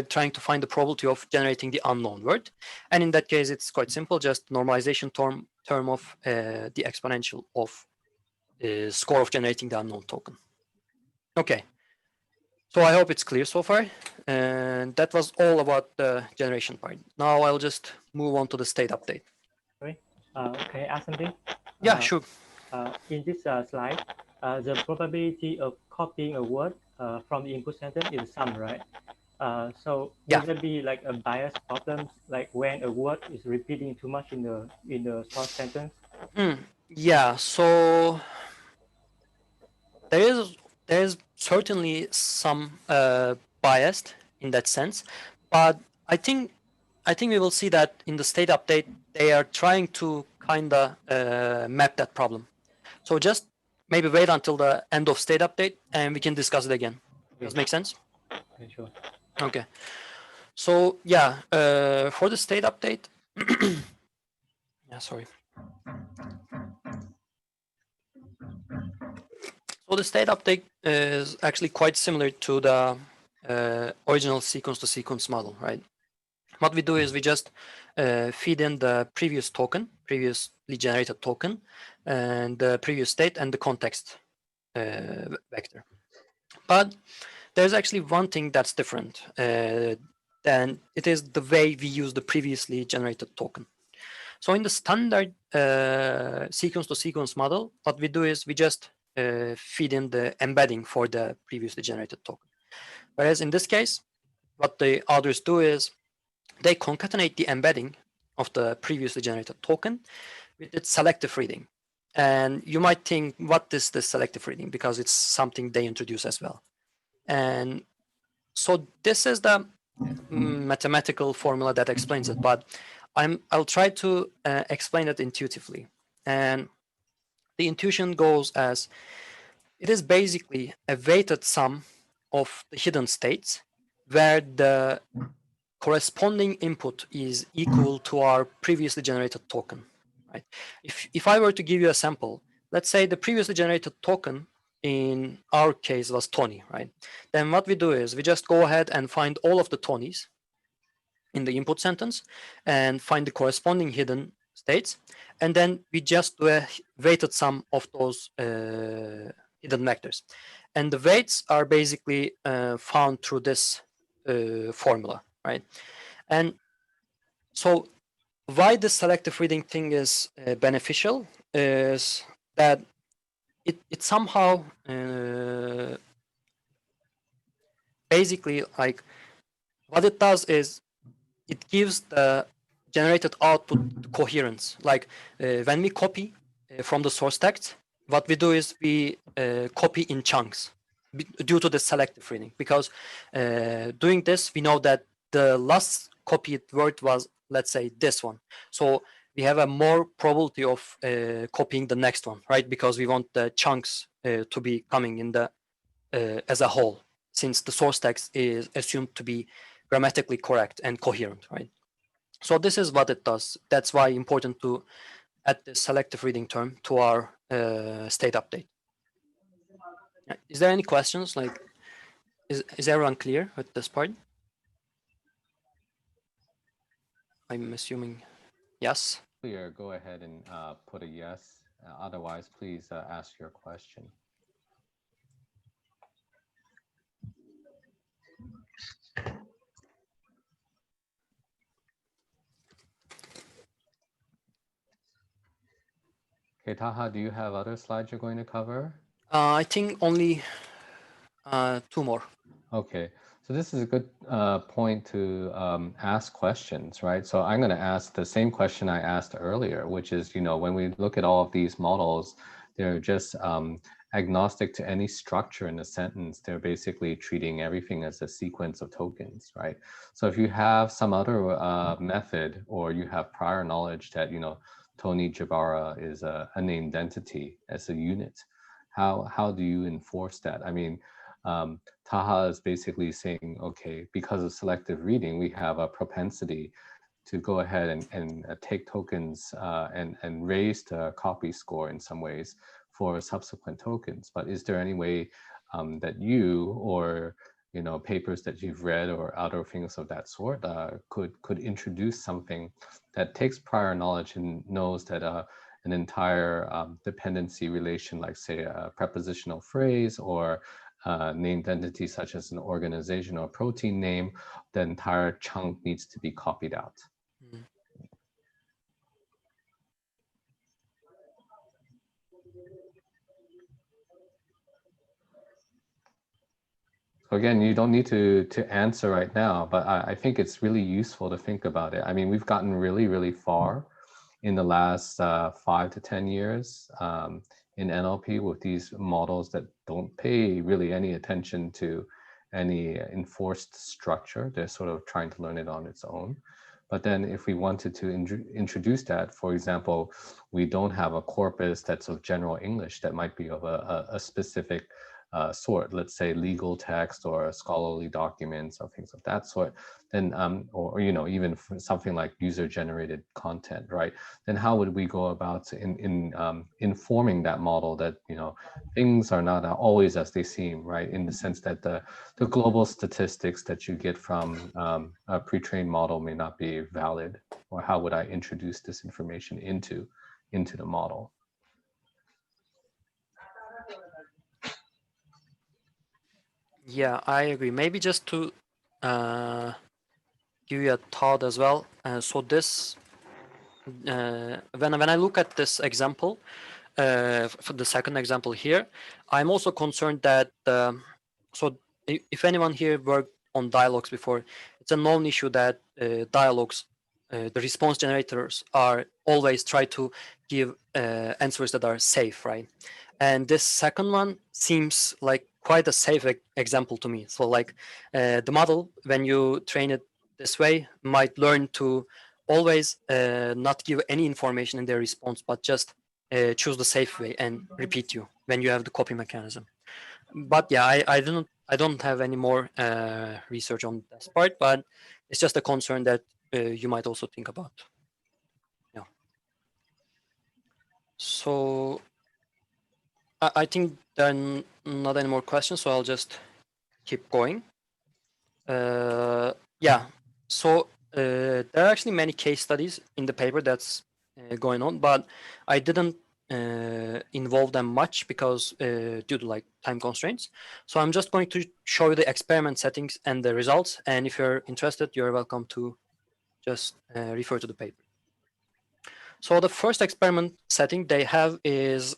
trying to find the probability of generating the unknown word. And in that case, it's quite simple, just normalization term of the exponential of score of generating the unknown token. Okay, so I hope it's clear so far. And that was all about the generation part. Now I'll just move on to the state update. Sorry, can I ask something? Yeah, sure. In this slide, the probability of copying a word from the input sentence is sum, right? So Yeah. would there be like a bias problem, like when a word is repeating too much in the source sentence? Yeah. So there's certainly some bias in that sense, but I think we will see that in the state update they are trying to kind of map that problem. So just maybe wait until the end of state update and we can discuss it again. Does it make sense? Okay, sure. Okay. So yeah, for the state update, yeah, sorry. So the state update is actually quite similar to the original sequence-to-sequence model, right? What we do is we just feed in the previously generated token, and the previous state and the context vector. But there's actually one thing that's different, then it is the way we use the previously generated token. So in the standard sequence-to-sequence model, what we do is we just feed in the embedding for the previously generated token. Whereas in this case, what the others do is they concatenate the embedding of the previously generated token with its selective reading. And you might think, what is this selective reading? Because it's something they introduce as well. And so this is the mathematical formula that explains it, but I'll try to explain it intuitively. And the intuition goes as it is basically a weighted sum of the hidden states where the corresponding input is equal to our previously generated token. Right? If I were to give you a sample, let's say the previously generated token in our case was Tony, right? Then what we do is we just go ahead and find all of the Tonys in the input sentence and find the corresponding hidden states, and then we just do a weighted sum of those hidden vectors. And the weights are basically found through this formula, right? And so why the selective reading thing is beneficial is that it somehow basically, like, what it does is it gives the generated output coherence. Like when we copy from the source text, what we do is we copy in chunks due to the selective reading, because doing this, we know that the last copied word was, let's say, this one. So we have a more probability of copying the next one, right? Because we want the chunks to be coming in the as a whole, since the source text is assumed to be grammatically correct and coherent, right? So this is what it does. That's why important to add the selective reading term to our state update. Is there any questions? Like, is everyone clear with this part? I'm assuming yes. Clear, go ahead and put a yes. Otherwise, please ask your question. Okay, Taha, do you have other slides you're going to cover? I think only 2 more. Okay, so this is a good point to ask questions, right? So I'm going to ask the same question I asked earlier, which is, you know, when we look at all of these models, they're just agnostic to any structure in a sentence. They're basically treating everything as a sequence of tokens, right? So if you have some other method, or you have prior knowledge that, you know, Tony Jabara is a named entity as a unit, how do you enforce that? I mean, Taha is basically saying, okay, because of selective reading, we have a propensity to go ahead and take tokens and raise the copy score in some ways for subsequent tokens. But is there any way that you, or, you know, papers that you've read or other things of that sort could introduce something that takes prior knowledge and knows that an entire dependency relation, like say a prepositional phrase or named entity such as an organization or protein name, the entire chunk needs to be copied out? Mm. So again, you don't need to answer right now, but I think it's really useful to think about it. I mean, we've gotten really, really far in the last 5 to 10 years in NLP with these models that don't pay really any attention to any enforced structure. They're sort of trying to learn it on its own. But then if we wanted to introduce that, for example, we don't have a corpus that's of general English that might be of a specific sort, let's say legal text or scholarly documents or things of that sort, then or you know, even for something like user-generated content, right? Then how would we go about informing that model that, you know, things are not always as they seem, right? In the sense that the global statistics that you get from a pre-trained model may not be valid, or how would I introduce this information into the model? Yeah, I agree. Maybe just to give you a thought as well. So this, when I look at this example, for the second example here, I'm also concerned that so if anyone here worked on dialogues before, it's a known issue that dialogues, the response generators are always try to give answers that are safe, right? And this second one seems like quite a safe example to me. So like the model, when you train it this way, might learn to always not give any information in their response, but just choose the safe way and repeat you when you have the copy mechanism. But yeah, I don't have any more research on this part, but it's just a concern that you might also think about. Yeah. So I think there are not any more questions, so I'll just keep going. Yeah. So there are actually many case studies in the paper that's going on, but I didn't involve them much because due to like time constraints. So I'm just going to show you the experiment settings and the results. And if you're interested, you're welcome to just refer to the paper. So the first experiment setting they have is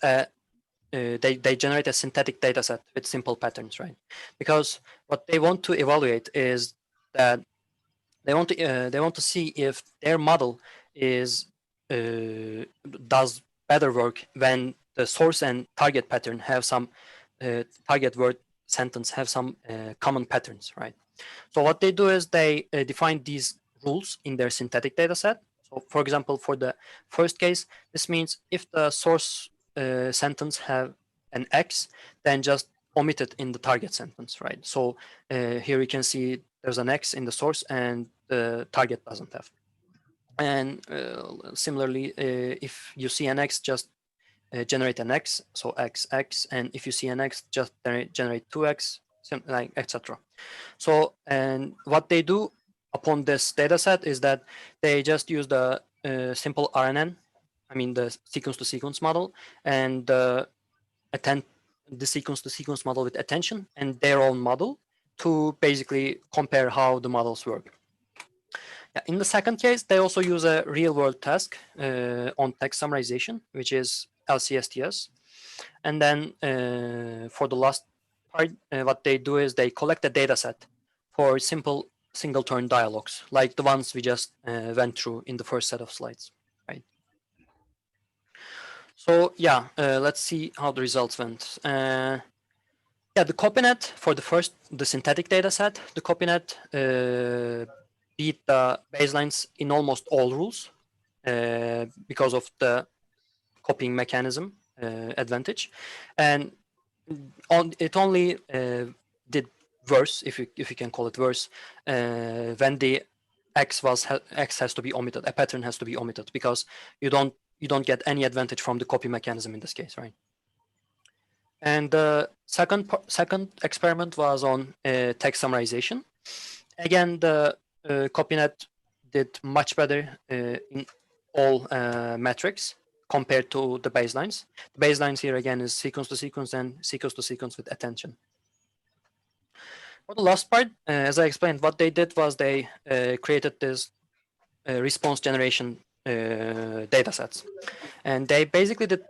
they generate a synthetic data set with simple patterns, right? Because what they want to evaluate is that they want to see if their model is does better work when the source and target pattern have some target word sentence have some common patterns, right? So what they do is they define these rules in their synthetic data set. So for example, for the first case, this means if the source sentence have an X, then just omit it in the target sentence, right? So here we can see there's an X in the source and the target doesn't have. And similarly, if you see an X, just generate an X, so X, X, and if you see an X, just generate 2X, like etc. So, and what they do upon this data set is that they just use the simple RNN, I mean the sequence-to-sequence model, and attend the sequence-to-sequence model with attention and their own model to basically compare how the models work. Yeah, in the second case, they also use a real-world task on text summarization, which is LCSTS. And then for the last part, what they do is they collect a data set for simple single-turn dialogues, like the ones we just went through in the first set of slides, right? So yeah, let's see how the results went. Yeah, the CopyNET for the synthetic data set, the CopyNET beat the baselines in almost all rules because of the copying mechanism advantage, and it only did worse, if you can call it worse, when the X has to be omitted, a pattern has to be omitted, because you don't get any advantage from the copy mechanism in this case, right? And the second experiment was on text summarization. Again, the CopyNet did much better in all metrics compared to the baselines. The baselines here again is sequence to sequence and sequence to sequence with attention. For the last part, as I explained, what they did was they created this response generation data sets. And they basically did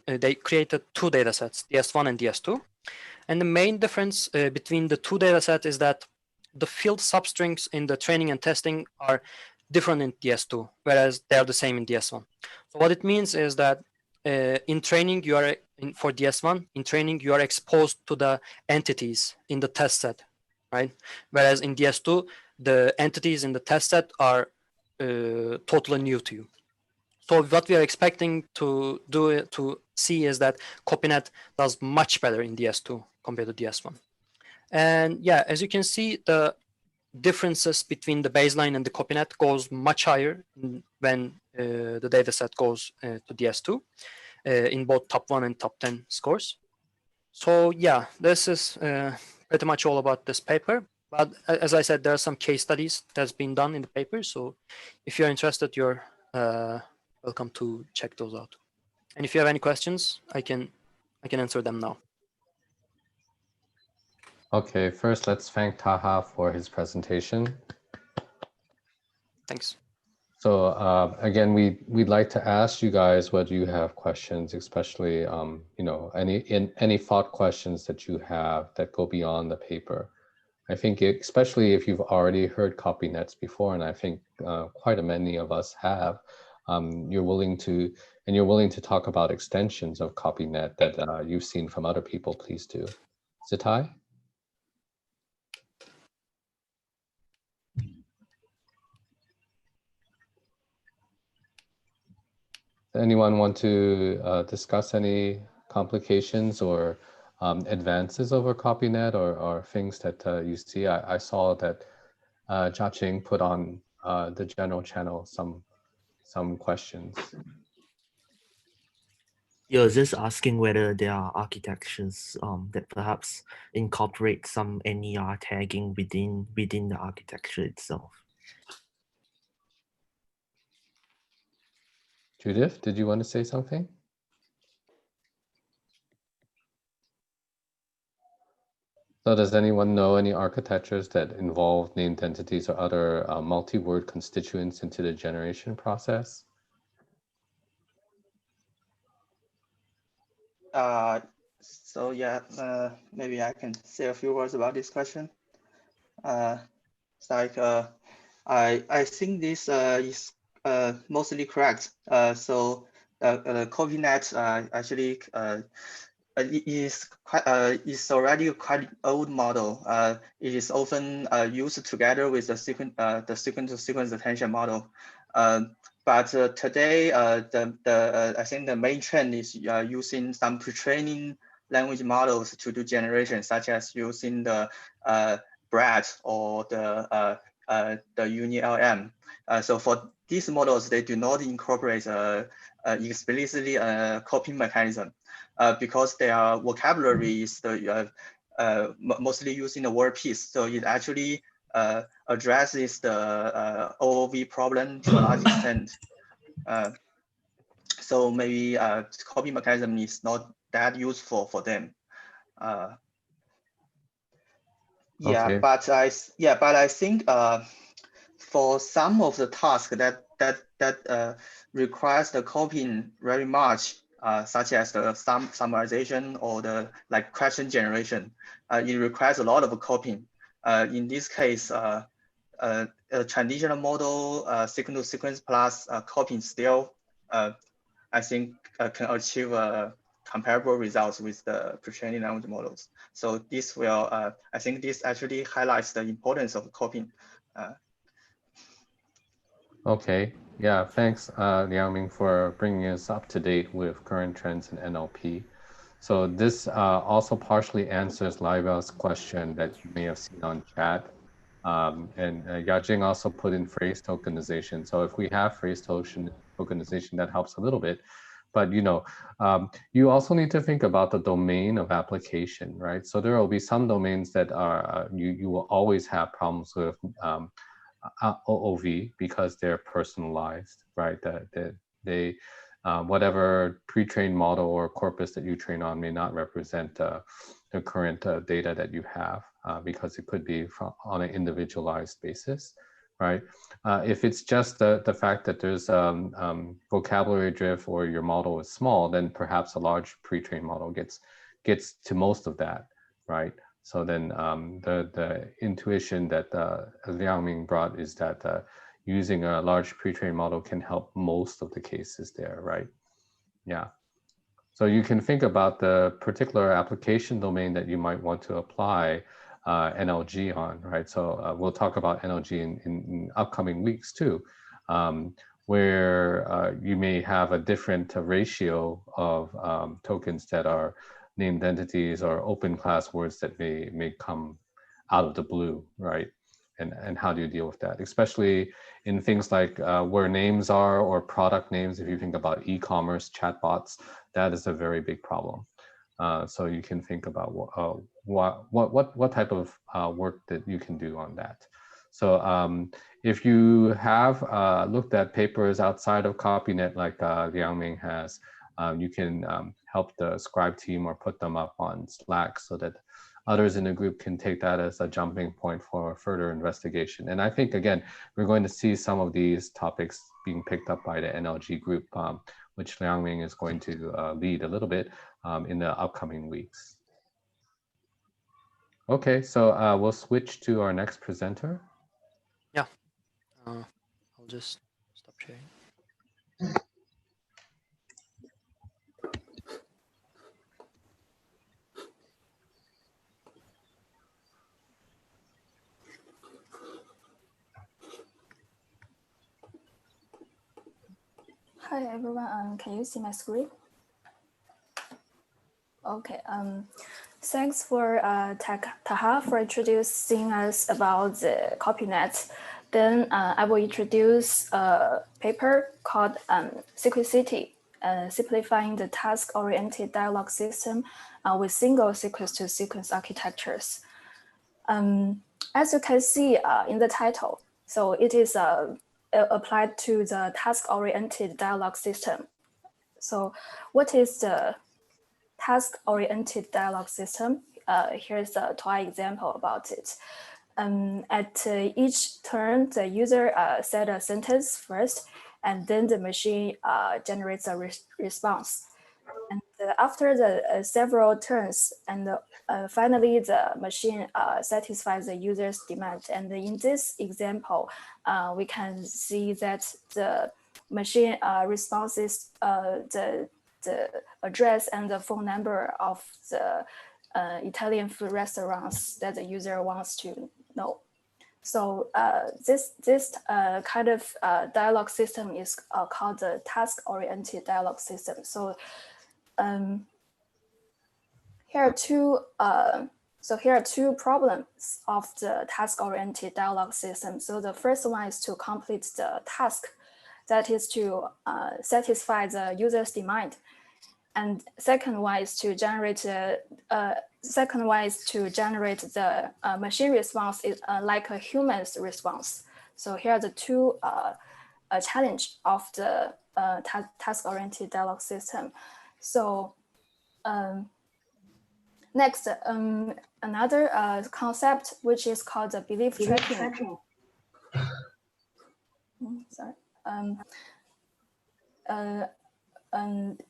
they created two data sets, DS1 and DS2. And the main difference between the two data sets is that the field substrings in the training and testing are different in DS2, whereas they are the same in DS1. So what it means is that in training, for DS1, in training, you are exposed to the entities in the test set, right? Whereas in DS2, the entities in the test set are totally new to you. So what we are expecting to see is that CopyNet does much better in DS2 compared to DS1. And yeah, as you can see, the differences between the baseline and the CopyNet goes much higher when the dataset goes to DS2 in both top 1 and top 10 scores. So yeah, this is pretty much all about this paper. But as I said, there are some case studies that's been done in the paper. So if you're interested, you're welcome to check those out. And if you have any questions, I can answer them now. Okay, first let's thank Taha for his presentation. Thanks. So again, we'd like to ask you guys whether you have questions, especially you know, any thought questions that you have that go beyond the paper. I think especially if you've already heard CopyNets before, and I think quite many of us have, you're willing to talk about extensions of CopyNet that you've seen from other people, please do. Zitai? Anyone want to discuss any complications or advances over CopyNet or things that you see? I saw that Xiachong put on the general channel some questions. You're just asking whether there are architectures that perhaps incorporate some NER tagging within the architecture itself. Judith, did you want to say something? So does anyone know any architectures that involve named entities or other multi-word constituents into the generation process? So yeah, maybe I can say a few words about this question. It's like I think this is mostly correct. So CopyNet actually is already a quite old model. It is often used together with the sequence-to-sequence attention model. But today, I think the main trend is using some pre-training language models to do generation, such as using the BRAT or the UniLM. So for these models, they do not incorporate explicitly a copying mechanism because their vocabulary is mostly using the word piece. So it actually addresses the OOV problem to a large extent. So maybe copy mechanism is not that useful for them. Yeah, Okay. but I think for some of the tasks that requires the copying very much, such as the summarization or the question generation, it requires a lot of copying. In this case, a traditional model, sequence-to-sequence plus copying still, I think can achieve comparable results with the pre-training language models. So this will, I think this actually highlights the importance of copying. Okay, yeah, thanks Liangming for bringing us up to date with current trends in NLP. So this also partially answers Laiba's question that you may have seen on chat. And Yajing also put in phrase tokenization. So if we have phrase tokenization, that helps a little bit. But you also need to think about the domain of application, right? So there will be some domains that are you will always have problems with OOV because they're personalized, right? They whatever pre-trained model or corpus that you train on may not represent the current data that you have because it could be on an individualized basis, right? If it's just the fact that there's vocabulary drift or your model is small, then perhaps a large pre-trained model gets to most of that, right? So then the intuition that Liangming brought is that using a large pre-trained model can help most of the cases there, right? Yeah. So you can think about the particular application domain that you might want to apply NLG on, right? So we'll talk about NLG in upcoming weeks too, where you may have a different ratio of tokens that are named entities or open class words that may come out of the blue, right? And how do you deal with that? Especially in things like where names are or product names. If you think about e-commerce chatbots, that is a very big problem. So you can think about what type of work that you can do on that. So if you have looked at papers outside of CopyNet like Liangming has, you can help the Scribe team or put them up on Slack so that others in the group can take that as a jumping point for further investigation. And I think, again, we're going to see some of these topics being picked up by the NLG group, which Liangming is going to lead a little bit in the upcoming weeks. Okay, so we'll switch to our next presenter. Yeah, I'll just stop sharing. Hi everyone. Can you see my screen? Okay. Thanks for Taha for introducing us about the CopyNET. Then I will introduce a paper called Sequicity, simplifying the task-oriented dialogue system with single sequence-to-sequence architectures. As you can see in the title, so it is applied to the task-oriented dialogue system. So what is the task-oriented dialogue system? Here's a toy example about it. At each turn, the user said a sentence first, and then the machine generates a response. And after the several turns, and finally the machine satisfies the user's demand. And in this example, we can see that the machine responses the address and the phone number of the Italian food restaurants that the user wants to know. So this kind of dialogue system is called the task-oriented dialogue system. So here are two problems of the task-oriented dialogue system. So the first one is to complete the task, that is to satisfy the user's demand. And second one is to generate the machine response is like a human's response. So here are the two challenge of the task-oriented dialogue system. So next, another concept which is called the belief tracking. Sorry.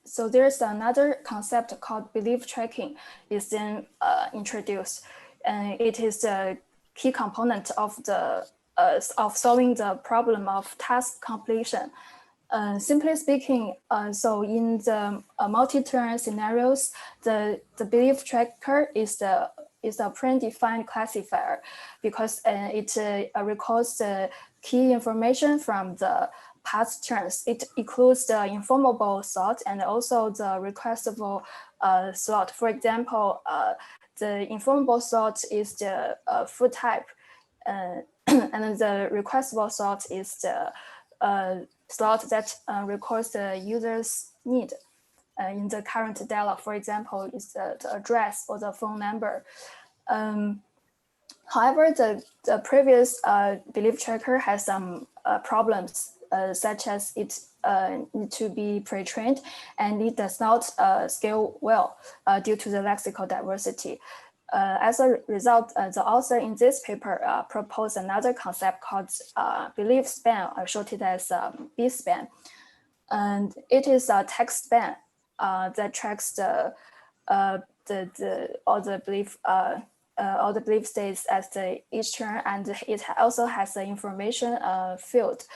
So there's another concept called belief tracking is then introduced, and it is the key component of the of solving the problem of task completion. Simply speaking, so in the multi-turn scenarios, the belief tracker is a predefined classifier because it records the key information from the past turns. It includes the informable slot and also the requestable slot. For example, the informable slot is the food type, and the requestable slot is the slot that records the user's need in the current dialogue. For example, is the address or the phone number. However, the previous belief tracker has some problems, such as it need to be pre-trained and it does not scale well due to the lexical diversity. As a result, the author in this paper proposed another concept called belief span, shorted as B-span. And it is a text span that tracks all the belief states as each turn, and it also has the information field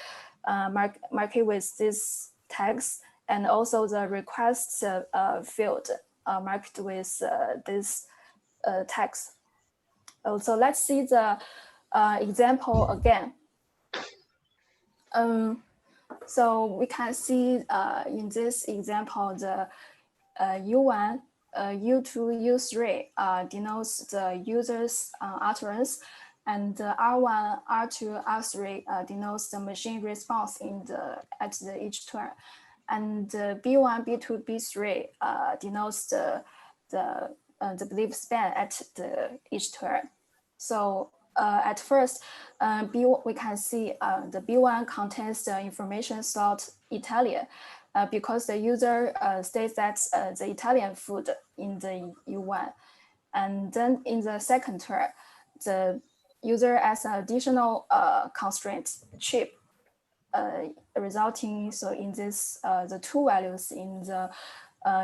marked with this text, and also the request field marked with this text. So let's see the example again. So we can see in this example, the U1, U2, U3 denotes the user's utterance, and R1, R2, R3 denotes the machine response at each turn, and B1, B2, B3 denotes the belief span at each turn. So at first, we can see the B1 contains the information slot Italian because the user states that the Italian food in the U1. And then in the second turn, the user adds an additional constraint chip, resulting in this the two values in the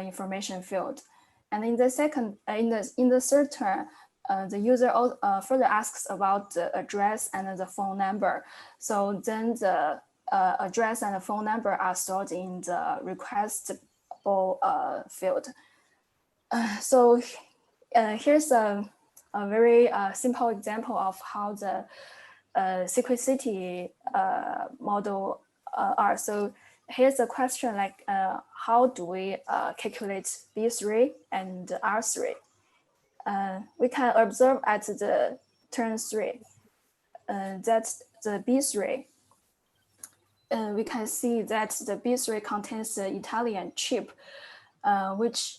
information field. And in the third turn, the user further asks about the address and the phone number. So then the address and the phone number are stored in the requestable field. So here's a very simple example of how the Sequicity model are. So here's a question like, how do we calculate B3 and R3? We can observe at the turn 3 that the B3, we can see that the B3 contains the Italian chip, which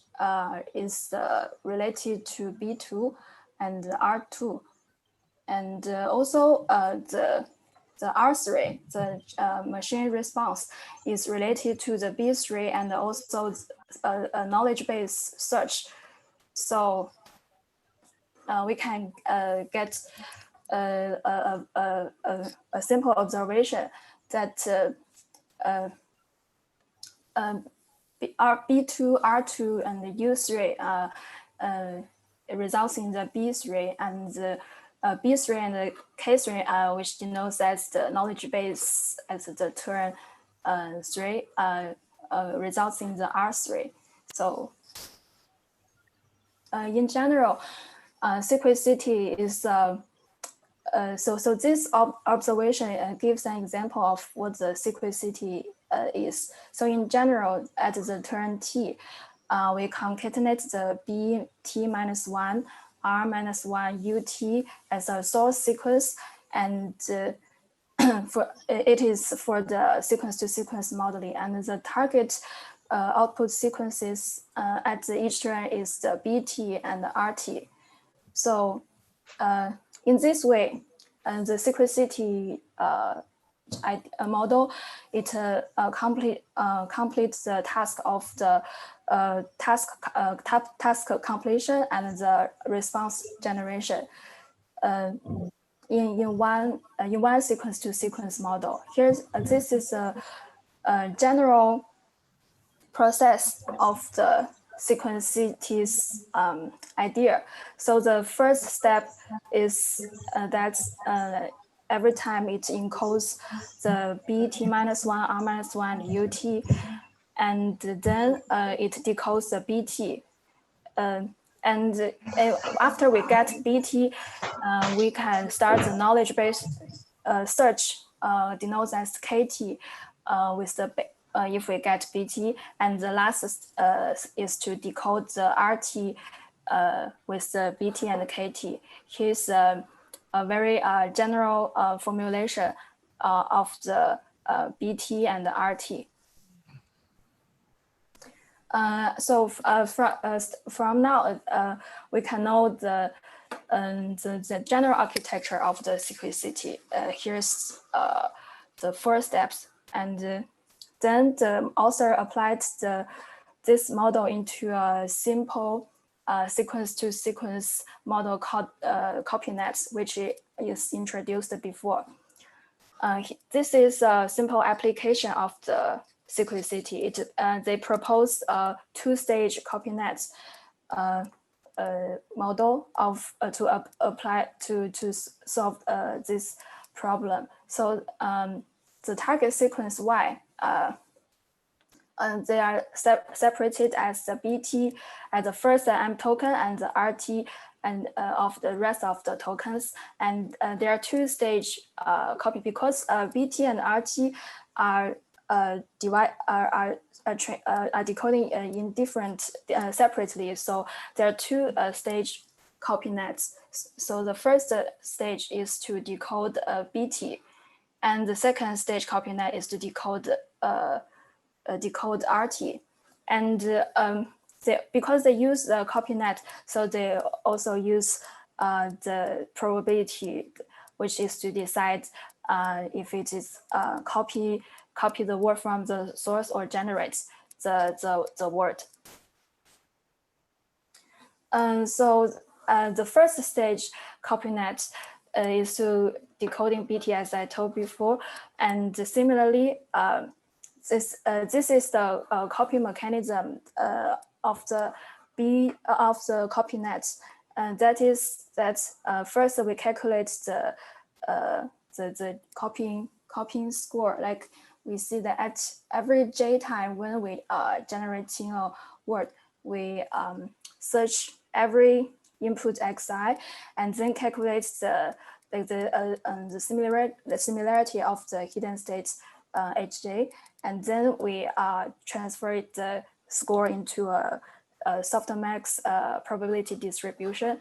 is related to B2 and R2. And also the R3, the machine response, is related to the B3 and also a knowledge base search. So we can get a simple observation that B2, R2, and U3 results in the B3, and the B3 and the K3, which denotes as the knowledge base as the turn 3, results in the R3. So in general, Sequicity is so this observation gives an example of what the Sequicity is. So in general, at the turn T, we concatenate the BT-1, R-1 UT as a source sequence, and it is for the sequence-to-sequence modeling, and the target output sequences at each turn is the BT and the RT. So in this way, the Sequicity model, it completes the task of the task completion and the response generation in one sequence-to-sequence model. Here's this is a general process of the Sequicity's idea. So the first step is that every time it encodes the BT-1, R-1 UT, and then it decodes the BT. And after we get BT, we can start the knowledge base search, denotes as KT, with the if we get BT, and the last is to decode the RT with the BT and the KT. Here's a very general formulation of the BT and the RT. So from now, we can know the general architecture of the Sequicity. Here's the four steps, and then the author applied this model into a simple sequence-to-sequence model called CopyNET, which is introduced before. This is a simple application of the Sequicity. They propose a two-stage CopyNET model of to apply to solve this problem. So the target sequence Y, they are separated as the BT as the first M token and the RT and of the rest of the tokens. And there are two-stage copy because BT and RT are decoding in different separately. So there are two-stage CopyNETs. So the first stage is to decode BT, and the second stage CopyNET is to decode RT. And because they use the CopyNET, so they also use the probability, which is to decide if it is copy the word from the source or generates the word. So the first stage CopyNET is to decoding BT, as I told before, and similarly, this is the copy mechanism of the CopyNET, and that is that first we calculate the copying score. Like we see that at every J time when we generating a word, we search every input xi and then calculate the similarity of the hidden states HJ, and then we transfer the score into a softmax probability distribution.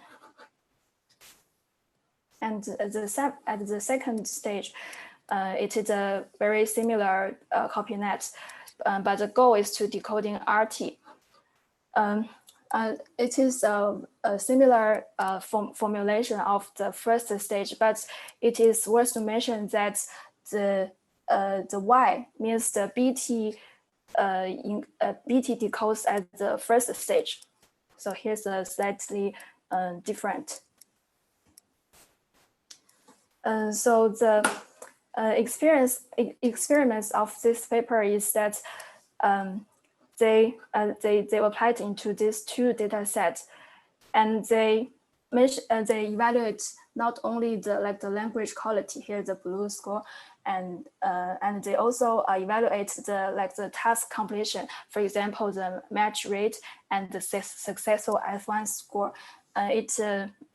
And at the second stage, it is a very similar CopyNET, but the goal is to decoding RT. It is a similar formulation of the first stage, but it is worth to mention that the Y means the BT BT decodes at the first stage. So here's a slightly different. So the experiments of this paper is that they applied into these two data sets, and they evaluate not only the language quality, here the blue score, and they also evaluate the task completion, for example the match rate and the successful F1 score. It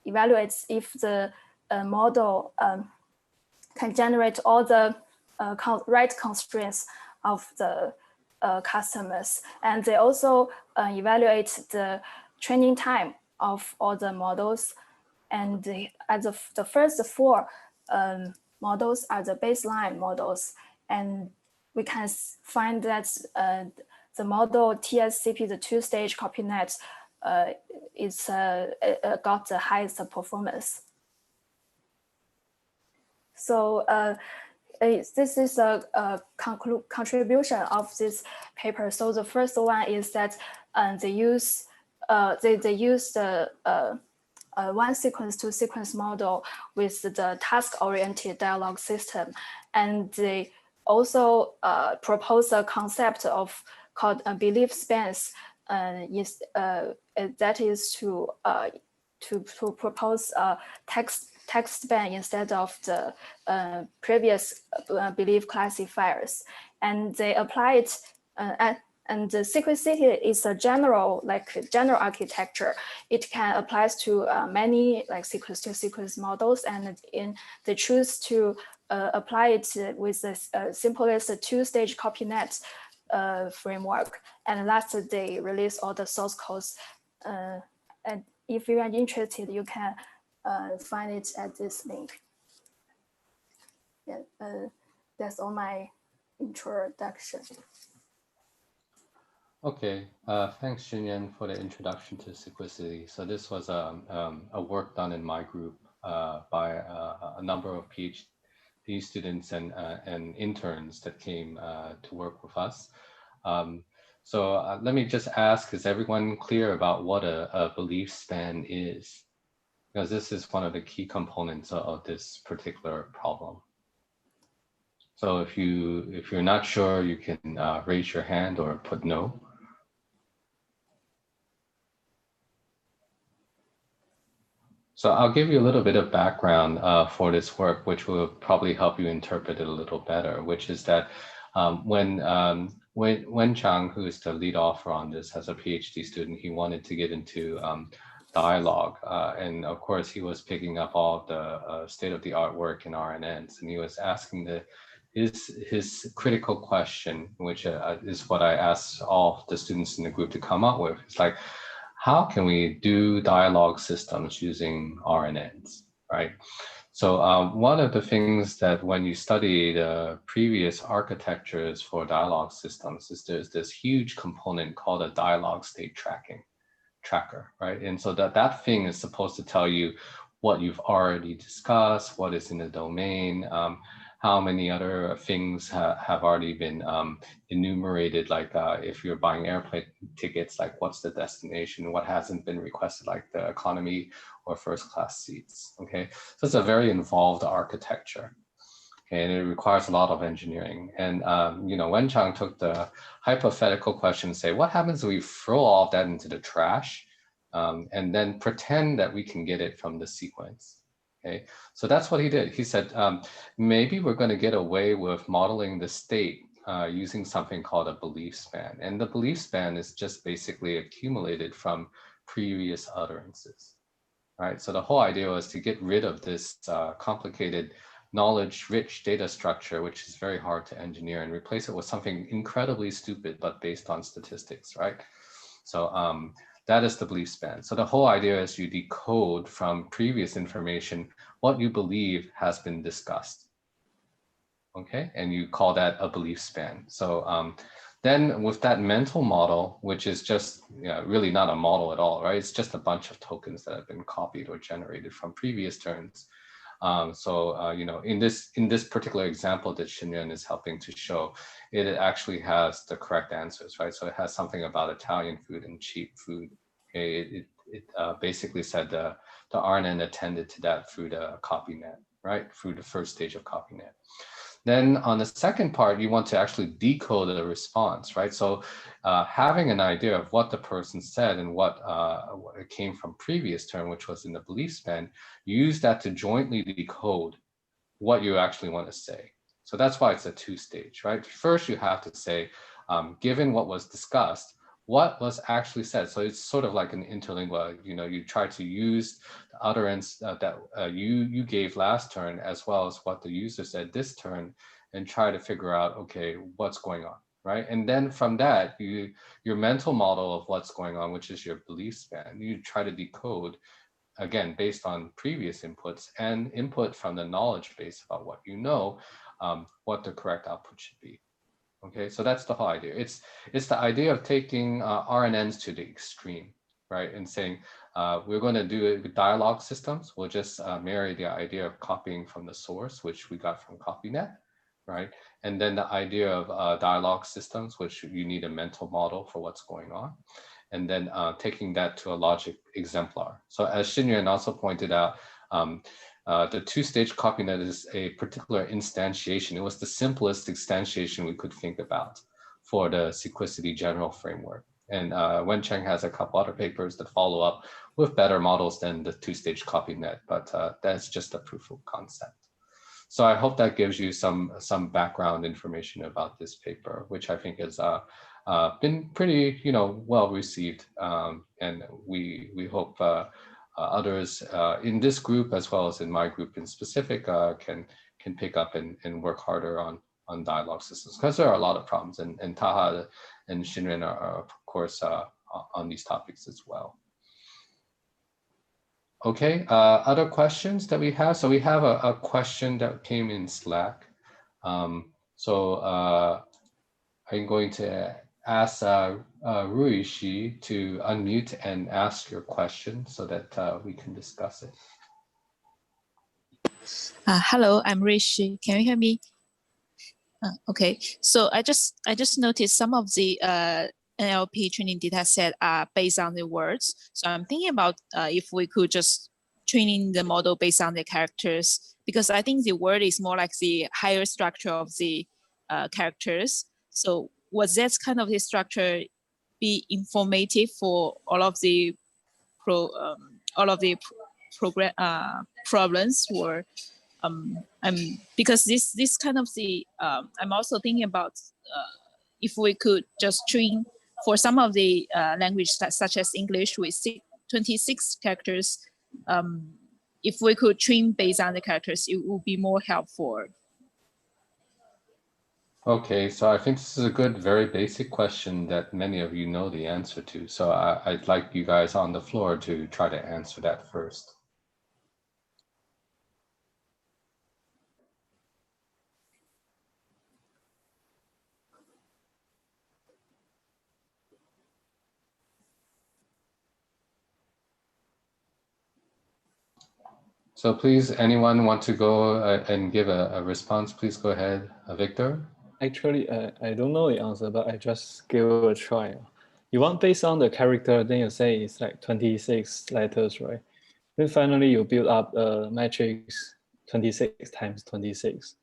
evaluates if the model can generate all the right constraints of the customers, and they also evaluate the training time of all the models. And the first four models are the baseline models, and we can find that the model TSCP, the two-stage CopyNET, is got the highest performance. So this is a contribution of this paper. So the first one is that they use the one sequence to sequence model with the task-oriented dialogue system, and they also propose a concept of called belief spans. That is to propose a text span instead of the previous belief classifiers, and they apply it. And the Sequicity is a general architecture. It can apply to many sequence-to-sequence models, and they choose to apply it with the simplest two-stage CopyNET framework. And last, they release all the source codes. And if you are interested, you can find it at this link. Yeah, that's all my introduction. Okay, thanks Xinyuan for the introduction to Sequicity. So this was a work done in my group by a number of PhD students and interns that came to work with us. So let me just ask, is everyone clear about what a belief span is? Because this is one of the key components of this particular problem. So if you're not sure, you can raise your hand or put no. So I'll give you a little bit of background for this work, which will probably help you interpret it a little better, which is that when Chang, who is the lead author on this, as a PhD student, he wanted to get into dialogue. And of course, he was picking up all the state-of-the-art work in RNNs, and he was asking his critical question, which is what I asked all the students in the group to come up with. It's like, how can we do dialogue systems using RNNs, right? So one of the things that when you study the previous architectures for dialogue systems is there's this huge component called a dialogue state tracker, right? And so that thing is supposed to tell you what you've already discussed, what is in the domain, how many other things have already been enumerated, like if you're buying airplane tickets, like what's the destination, what hasn't been requested, like the economy or first class seats, okay? So it's a very involved architecture, okay, and it requires a lot of engineering. And you know, Wen Chang took the hypothetical question and say, what happens if we throw all of that into the trash and then pretend that we can get it from the sequence? Okay, so that's what he did. He said, maybe we're going to get away with modeling the state using something called a belief span. And the belief span is just basically accumulated from previous utterances, right? So the whole idea was to get rid of this complicated knowledge-rich data structure, which is very hard to engineer, and replace it with something incredibly stupid, but based on statistics, right? So that is the belief span. So the whole idea is you decode from previous information what you believe has been discussed. Okay, and you call that a belief span. So then with that mental model, which is just really not a model at all, right? It's just a bunch of tokens that have been copied or generated from previous turns. In this particular example that Xinyuan is helping to show, it actually has the correct answers, right? So it has something about Italian food and cheap food. Okay, it basically said the RNN attended to that through the CopyNET, right? Through the first stage of CopyNET. Then on the second part, you want to actually decode the response, right? So having an idea of what the person said and what it came from previous term, which was in the belief span, use that to jointly decode what you actually want to say. So that's why it's a two-stage, right? First, you have to say, given what was discussed, what was actually said. So it's sort of like an interlingua, you try to use the utterance that you gave last turn, as well as what the user said this turn, and try to figure out, okay, what's going on, right? And then from that, your mental model of what's going on, which is your belief span, you try to decode, again, based on previous inputs and input from the knowledge base about what you know, what the correct output should be. Okay, so that's the whole idea. It's the idea of taking RNNs to the extreme, right? And saying, we're going to do it with dialogue systems. We'll just marry the idea of copying from the source, which we got from CopyNET, right? And then the idea of dialogue systems, which you need a mental model for what's going on. And then taking that to a logic exemplar. So as Xinyuan also pointed out, the two-stage CopyNET is a particular instantiation. It was the simplest instantiation we could think about for the Sequicity general framework. And Wencheng has a couple other papers that follow up with better models than the two-stage CopyNET, but that's just a proof of concept. So I hope that gives you some background information about this paper, which I think has been pretty, well received, and we hope others in this group, as well as in my group in specific, can pick up and work harder on dialogue systems, because there are a lot of problems, and Taha and Xinyuan are of course on these topics as well. Okay, other questions that we have? So we have a question that came in Slack. I'm going to ask Ruishi to unmute and ask your question so that we can discuss it. Hello, I'm Rishi. Can you hear me? Okay, so I just noticed some of the NLP training data set are based on the words. So I'm thinking about if we could just training the model based on the characters, because I think the word is more like the higher structure of the characters. So was that kind of the structure be informative for all of the problems, or because this kind of the I'm also thinking about if we could just train for some of the language such as English with 26 characters. If we could train based on the characters, it would be more helpful. Okay, so I think this is a good, very basic question that many of you know the answer to. So I'd like you guys on the floor to try to answer that first. So please, anyone want to go and give a response? Please go ahead, Victor. Actually, I don't know the answer, but I just give it a try. You want based on the character, then you say it's like 26 letters, right? Then finally you build up a matrix 26 times 26.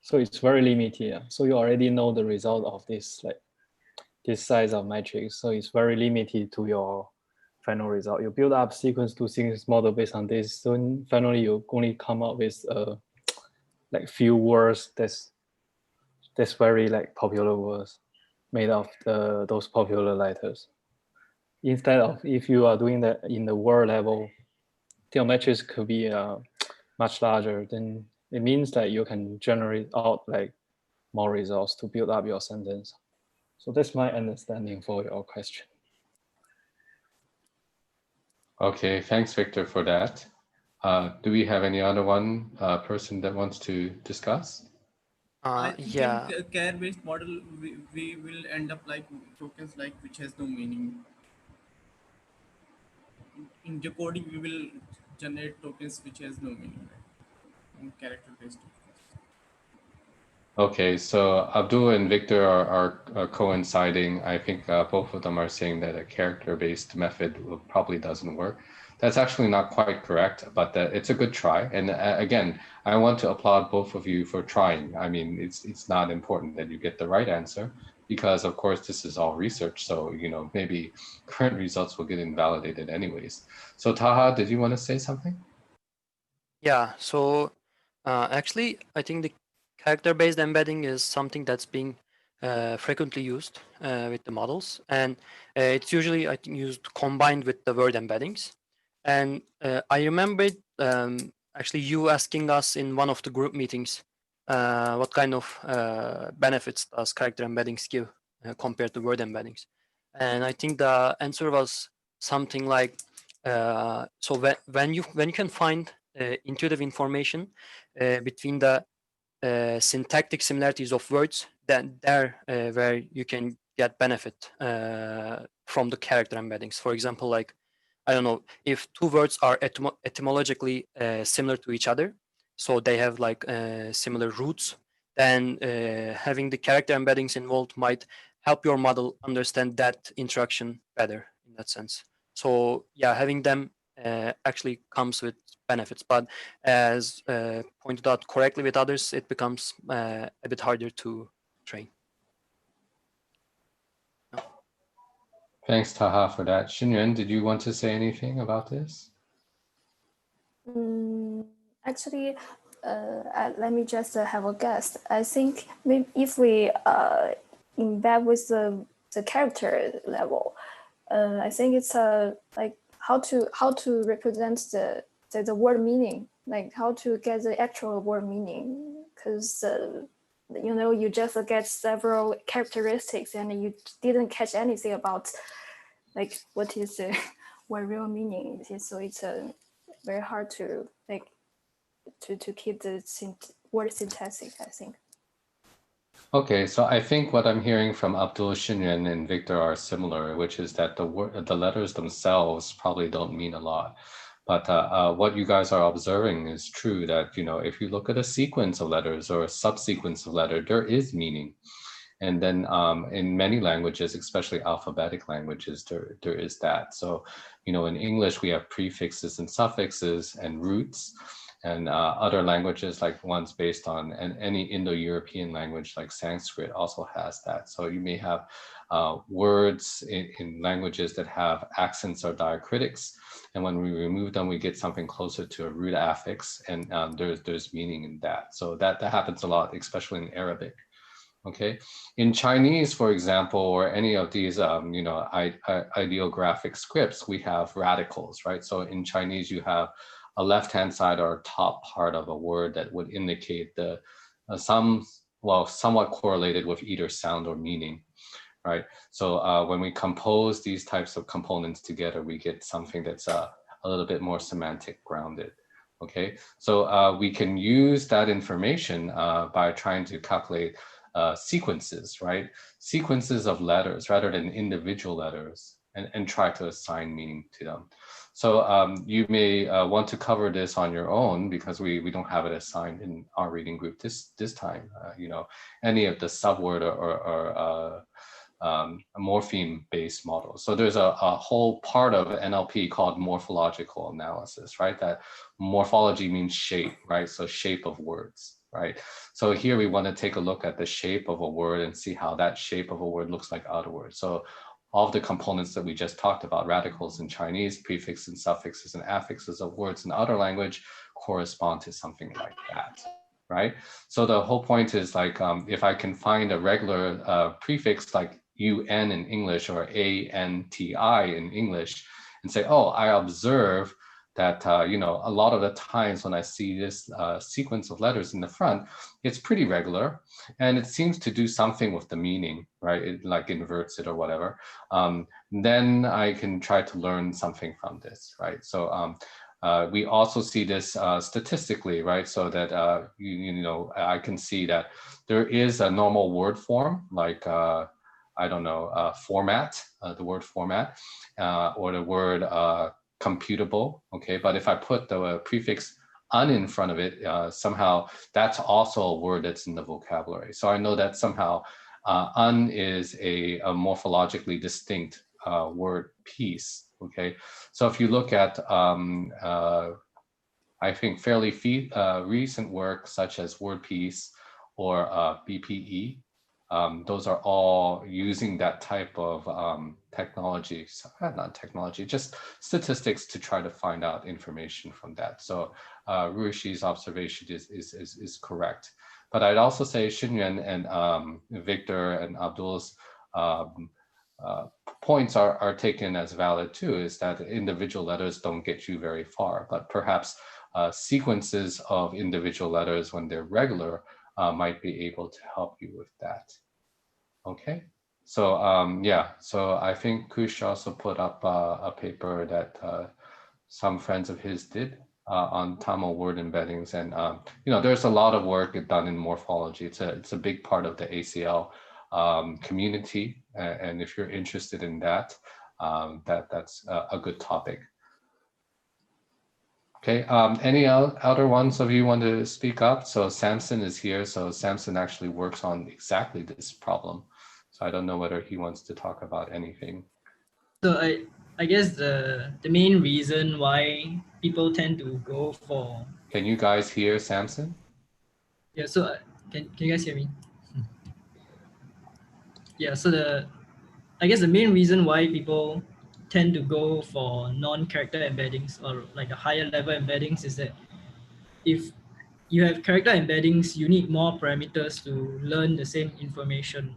So it's very limited. Yeah? So you already know the result of this, like this size of matrix. So it's very limited to your final result. You build up sequence-to-sequence model based on this. So finally you only come up with like few words that's very like popular words made of those popular letters. Instead of if you are doing that in the word level, your matrix could be much larger. Then it means that you can generate out like more results to build up your sentence. So that's my understanding for your question. Okay, thanks, Victor, for that. Do we have any other person that wants to discuss? I think Yeah. in care-based model, we will end up like tokens like which has no meaning. In decoding, we will generate tokens which has no meaning, right? In character-based tokens. Okay, so Abdul and Victor are coinciding. I think both of them are saying that a character-based method probably doesn't work. That's actually not quite correct, but it's a good try. And again, I want to applaud both of you for trying. I mean, it's not important that you get the right answer because, of course, this is all research. So, you know, maybe current results will get invalidated anyways. So Taha, did you want to say something? Yeah, so actually, I think the character-based embedding is something that's being frequently used with the models, and it's usually, I think, used combined with the word embeddings. And I remember actually you asking us in one of the group meetings what kind of benefits does character embeddings give compared to word embeddings. And I think the answer was something like, so when you can find intuitive information between the syntactic similarities of words, then there where you can get benefit from the character embeddings. For example, like, I don't know, if two words are etymologically similar to each other, so they have like similar roots, then having the character embeddings involved might help your model understand that interaction better in that sense. So yeah, having them actually comes with benefits, but as pointed out correctly with others, it becomes a bit harder to train. Thanks, Taha, for that. Xinyuan, did you want to say anything about this? Actually, let me just have a guess. I think maybe if we embed with the character level, I think it's like how to represent the word meaning, like how to get the actual word meaning, because you know, you just get several characteristics and you didn't catch anything about like what is the what real meaning is. So it's very hard to like to keep the word synthetic, I think. Okay, so I think what I'm hearing from Abdul, Xinyuan, and Victor are similar, which is that the letters themselves probably don't mean a lot. But what you guys are observing is true, that, you know, if you look at a sequence of letters or a subsequence of letter, there is meaning. And then in many languages, especially alphabetic languages, there is that. So, you know, in English, we have prefixes and suffixes and roots. And other languages, like ones based on any Indo-European language like Sanskrit, also has that. So you may have words in languages that have accents or diacritics. And when we remove them, we get something closer to a root affix, and there's meaning in that. So that happens a lot, especially in Arabic. Okay, in Chinese, for example, or any of these, you know, ideographic scripts, we have radicals, right? So in Chinese, you have a left-hand side or top part of a word that would indicate the somewhat correlated with either sound or meaning, right? So when we compose these types of components together, we get something that's a little bit more semantic grounded. Okay, so we can use that information by trying to calculate sequences, right? Sequences of letters rather than individual letters, and try to assign meaning to them. So you may want to cover this on your own, because we don't have it assigned in our reading group this time. You know, any of the subword or morpheme-based models. So there's a whole part of NLP called morphological analysis, right? That morphology means shape, right? So shape of words, right? So here we want to take a look at the shape of a word and see how that shape of a word looks like other words. So all of the components that we just talked about, radicals in Chinese, prefixes and suffixes and affixes of words in other language, correspond to something like that, right? So the whole point is like, if I can find a regular prefix like UN in English or ANTI in English, and say, oh, I observe that, you know, a lot of the times when I see this sequence of letters in the front, it's pretty regular and it seems to do something with the meaning, right? It like inverts it or whatever. Then I can try to learn something from this, right? So we also see this statistically, right? So that, you know, I can see that there is a normal word form, like, I don't know, format, the word format, or the word computable, okay? But if I put the prefix un in front of it, somehow that's also a word that's in the vocabulary. So I know that somehow un is a morphologically distinct word piece, okay? So if you look at, I think fairly recent work such as word piece or BPE, those are all using that type of technology, not technology, just statistics to try to find out information from that. So Ruishi's observation is correct. But I'd also say Xinyuan and Victor and Abdul's points are taken as valid too, is that individual letters don't get you very far, but perhaps sequences of individual letters when they're regular might be able to help you with that. Okay, so yeah, so I think Kush also put up a paper that some friends of his did on Tamil word embeddings, and you know, there's a lot of work done in morphology. It's a big part of the ACL community, and if you're interested in that, that's a good topic. Okay, any other ones of you want to speak up? So Samson is here, so Samson actually works on exactly this problem. So I don't know whether he wants to talk about anything. So I guess the main reason why people tend to go for... Can you guys hear Samson? Yeah, so can you guys hear me? Yeah, so I guess the main reason why people tend to go for non-character embeddings or like the higher level embeddings is that if you have character embeddings, you need more parameters to learn the same information.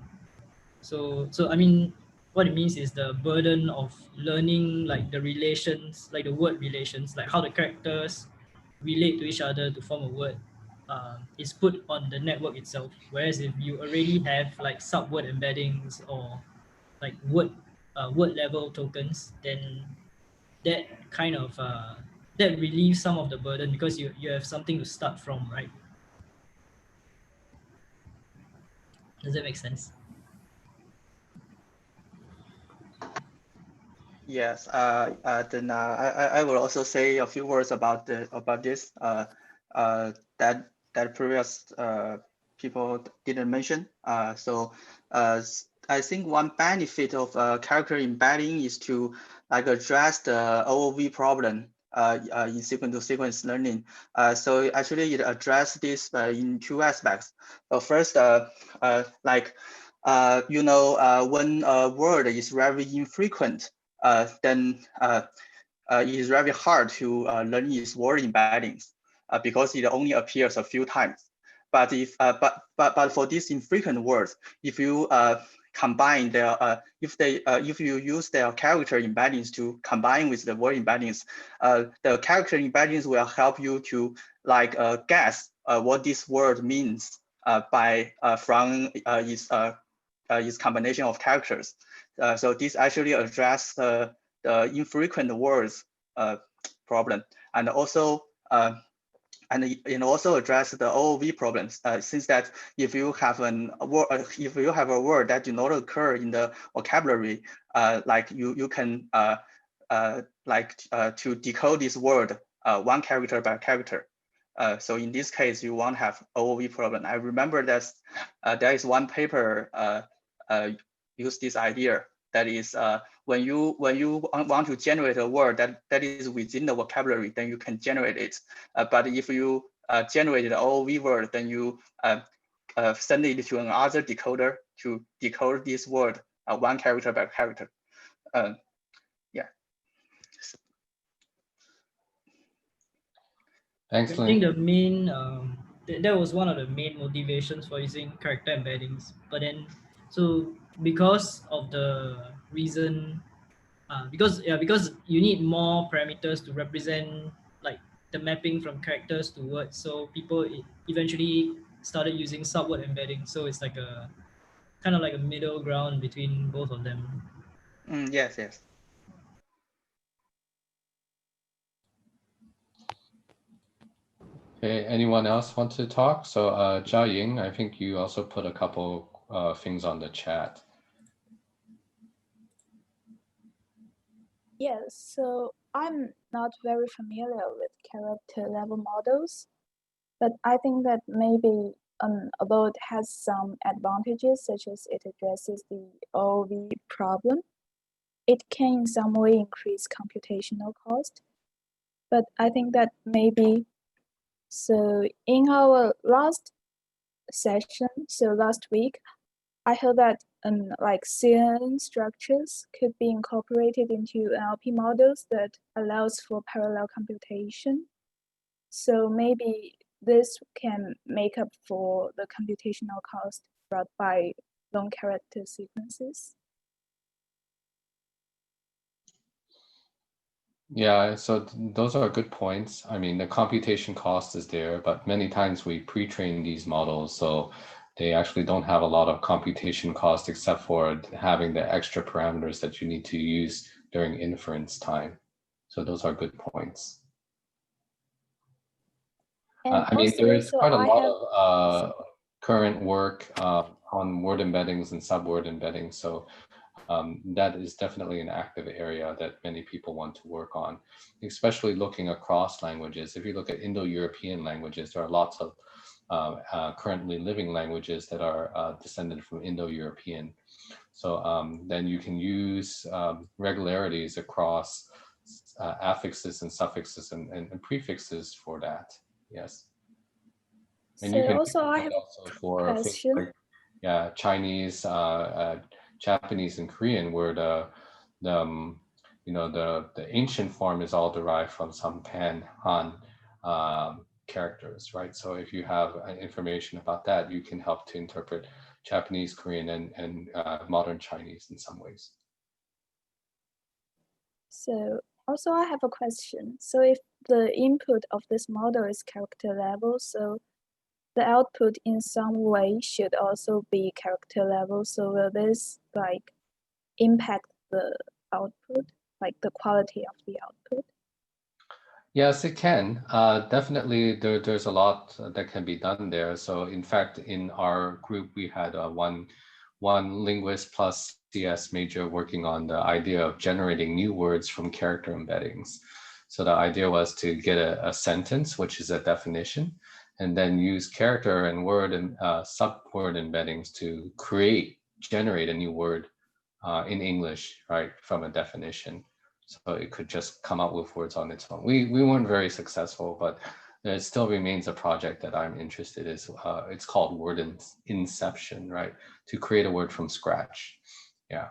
So I mean, what it means is the burden of learning like the relations, like the word relations, like how the characters relate to each other to form a word, is put on the network itself. Whereas if you already have like sub-word embeddings or like word level tokens, then that kind of that relieves some of the burden because you have something to start from, right? Does that make sense? Yes. Then I will also say a few words about this that previous people didn't mention. So I think one benefit of character embedding is to like address the OOV problem in sequence-to-sequence learning. So actually it addresses this in two aspects. So first, like you know, when a word is very infrequent, then it is very hard to learn its word embeddings because it only appears a few times. But if but for these infrequent words, if you combine their if you use their character embeddings to combine with the word embeddings, the character embeddings will help you to like guess what this word means by from its combination of characters. So this actually addresses the infrequent words problem, and also and it also address the OOV problems, since that if you have a word that do not occur in the vocabulary, like you can to decode this word one character by character. So in this case, you won't have OOV problem. I remember that there is one paper use this idea. That is, when you want to generate a word that is within the vocabulary, then you can generate it. But if you generate the OOV word, then you send it to another decoder to decode this word one character by character. Yeah. Thanks, I think the main that was one of the main motivations for using character embeddings. But then, so because of the reason because you need more parameters to represent like the mapping from characters to words. So people eventually started using subword embedding. So it's like a kind of like a middle ground between both of them. Yes, yes. Okay, anyone else want to talk? So Jia Ying, I think you also put a couple things on the chat. Yes, so I'm not very familiar with character level models, but I think that maybe Abode has some advantages, such as it addresses the OV problem. It can in some way increase computational cost, but I think that maybe, so in our last session, so last week, I heard that like CNN structures could be incorporated into NLP models that allows for parallel computation. So maybe this can make up for the computational cost brought by long character sequences. Yeah, so those are good points. I mean, the computation cost is there, but many times we pre-train these models, so they actually don't have a lot of computation cost except for having the extra parameters that you need to use during inference time. So those are good points. I mean, there is quite a lot of current work on word embeddings and subword embeddings. So that is definitely an active area that many people want to work on, especially looking across languages. If you look at Indo-European languages, there are lots of currently living languages that are descended from Indo-European. So then you can use regularities across affixes and suffixes and prefixes for that. Yes. And So you can also I have also for things like Chinese, Japanese, and Korean, where the ancient form is all derived from some Pan Han characters, right? So if you have information about that, you can help to interpret Japanese, Korean, and modern Chinese in some ways. So also I have a question. So if the input of this model is character level, so the output in some way should also be character level. So will this like impact the output, like the quality of the output? Yes, it can. Definitely, there's a lot that can be done there. So in fact, in our group, we had one linguist plus CS major working on the idea of generating new words from character embeddings. So the idea was to get a sentence, which is a definition, and then use character and word and subword embeddings to generate a new word in English, right, from a definition. So it could just come up with words on its own. We weren't very successful, but it still remains a project that I'm interested in. It's called word inception, right? To create a word from scratch. Yeah.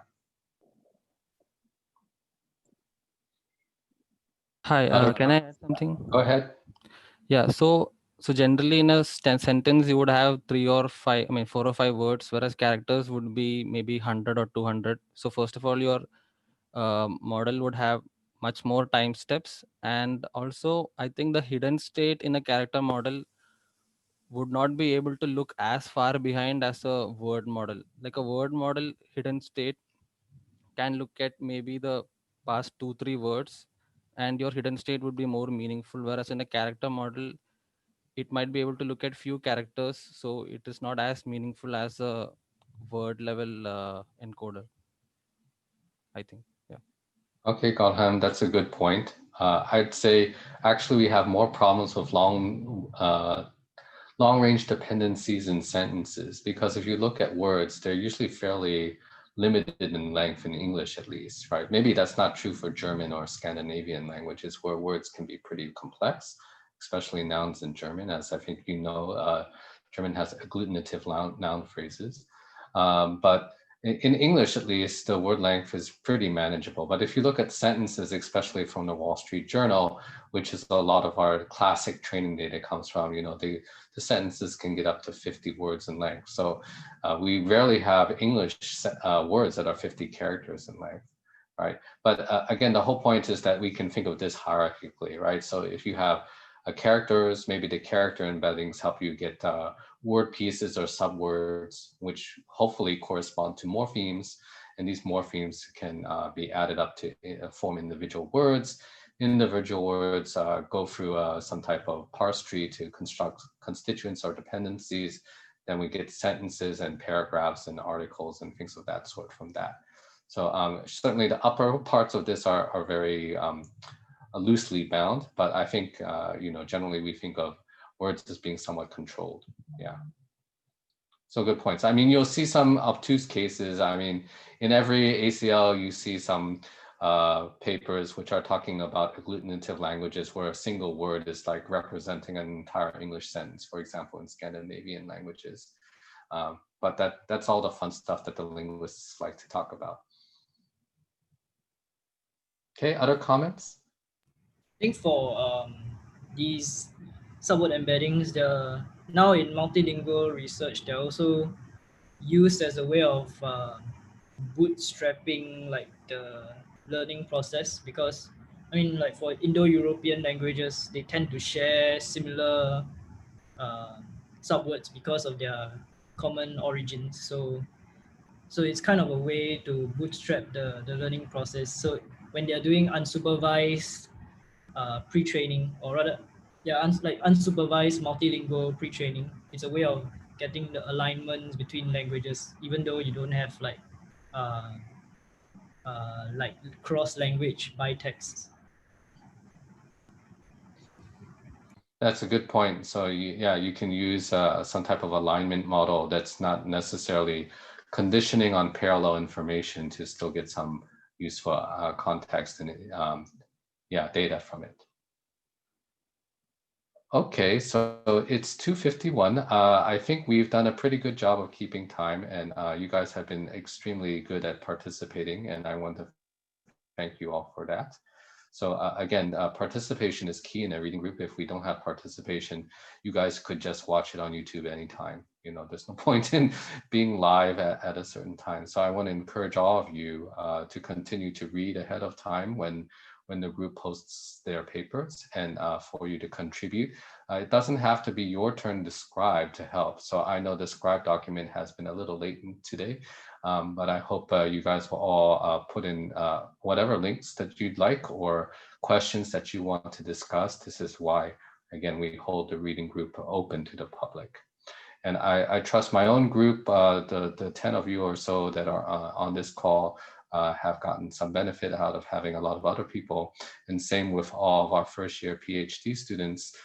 Hi, can I add something? Go ahead. Yeah, so generally in a sentence you would have 4 or 5 words, whereas characters would be maybe 100 or 200. So first of all, your model would have much more time steps, and also I think the hidden state in a character model would not be able to look as far behind as a word model. Like a word model hidden state can look at maybe the past 2-3 words, and your hidden state would be more meaningful, whereas in a character model it might be able to look at few characters, so it is not as meaningful as a word level encoder, I think. Yeah. Okay, Galham, that's a good point. I'd say actually we have more problems with long-range dependencies in sentences, because if you look at words, they're usually fairly limited in length in English, at least, right? Maybe that's not true for German or Scandinavian languages, where words can be pretty complex, especially nouns in German. As I think you know, German has agglutinative noun phrases. But in English, at least, the word length is pretty manageable. But if you look at sentences, especially from the Wall Street Journal, which is a lot of our classic training data comes from, the sentences can get up to 50 words in length. So we rarely have English words that are 50 characters in length. right? But again, the whole point is that we can think of this hierarchically, right? So if you have characters, maybe the character embeddings help you get word pieces or subwords, which hopefully correspond to morphemes. And these morphemes can be added up to form individual words. Individual words go through some type of parse tree to construct constituents or dependencies. Then we get sentences and paragraphs and articles and things of that sort from that. So certainly the upper parts of this are very loosely bound, but I think, generally we think of words as being somewhat controlled. Yeah. So good points. I mean, you'll see some obtuse cases. I mean, in every ACL, you see some papers which are talking about agglutinative languages where a single word is like representing an entire English sentence, for example, in Scandinavian languages. But that's all the fun stuff that the linguists like to talk about. Okay, other comments? I think for these subword embeddings, now in multilingual research, they're also used as a way of bootstrapping like the learning process, because I mean, like for Indo-European languages, they tend to share similar subwords because of their common origins. So it's kind of a way to bootstrap the learning process. So when they're doing unsupervised pre-training, or rather, like unsupervised multilingual pre-training, it's a way of getting the alignments between languages, even though you don't have like cross-language bytext. That's a good point. So you can use some type of alignment model that's not necessarily conditioning on parallel information to still get some useful context and data from it. Okay, so it's 2:51. I think we've done a pretty good job of keeping time, and you guys have been extremely good at participating, and I want to thank you all for that. So again, participation is key in a reading group. If we don't have participation, you guys could just watch it on YouTube anytime. There's no point in being live at a certain time. So I want to encourage all of you to continue to read ahead of time when the group posts their papers, and for you to contribute. It doesn't have to be your turn to scribe to help. So I know the scribe document has been a little late today, but I hope you guys will all put in whatever links that you'd like or questions that you want to discuss. This is why, again, we hold the reading group open to the public. And I trust my own group, the 10 of you or so that are on this call have gotten some benefit out of having a lot of other people. And same with all of our first year PhD students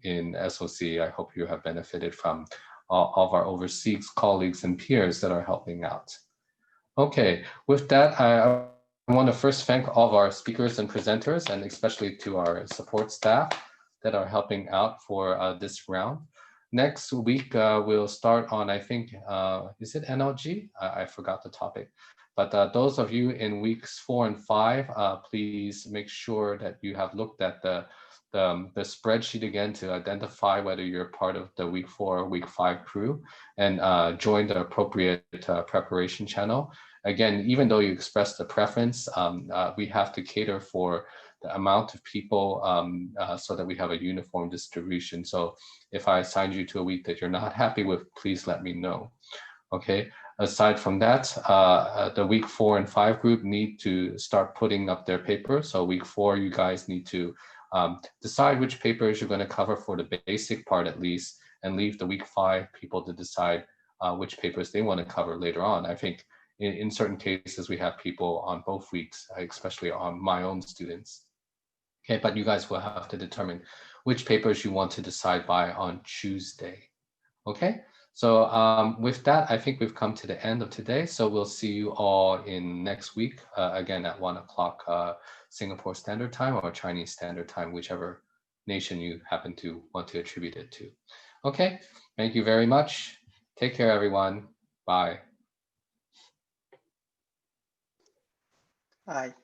in SOC. I hope you have benefited from all of our overseas colleagues and peers that are helping out. Okay, with that, I want to first thank all of our speakers and presenters, and especially to our support staff that are helping out for this round. Next week, we'll start on, I think, is it NLG? I forgot the topic. But those of you in weeks 4 and 5, please make sure that you have looked at the spreadsheet again to identify whether you're part of the week 4 or week 5 crew, and join the appropriate preparation channel. Again, even though you express the preference, we have to cater for the amount of people so that we have a uniform distribution. So if I assigned you to a week that you're not happy with, please let me know. Okay. Aside from that, the week 4 and 5 group need to start putting up their paper. So week 4, you guys need to decide which papers you're going to cover for the basic part at least, and leave the week 5 people to decide which papers they want to cover later on. I think in certain cases, we have people on both weeks, especially on my own students. Okay, but you guys will have to determine which papers you want to decide by on Tuesday. Okay. So with that, I think we've come to the end of today. So we'll see you all in next week, again at 1 o'clock Singapore Standard Time or Chinese Standard Time, whichever nation you happen to want to attribute it to. Okay, thank you very much. Take care, everyone. Bye. Bye.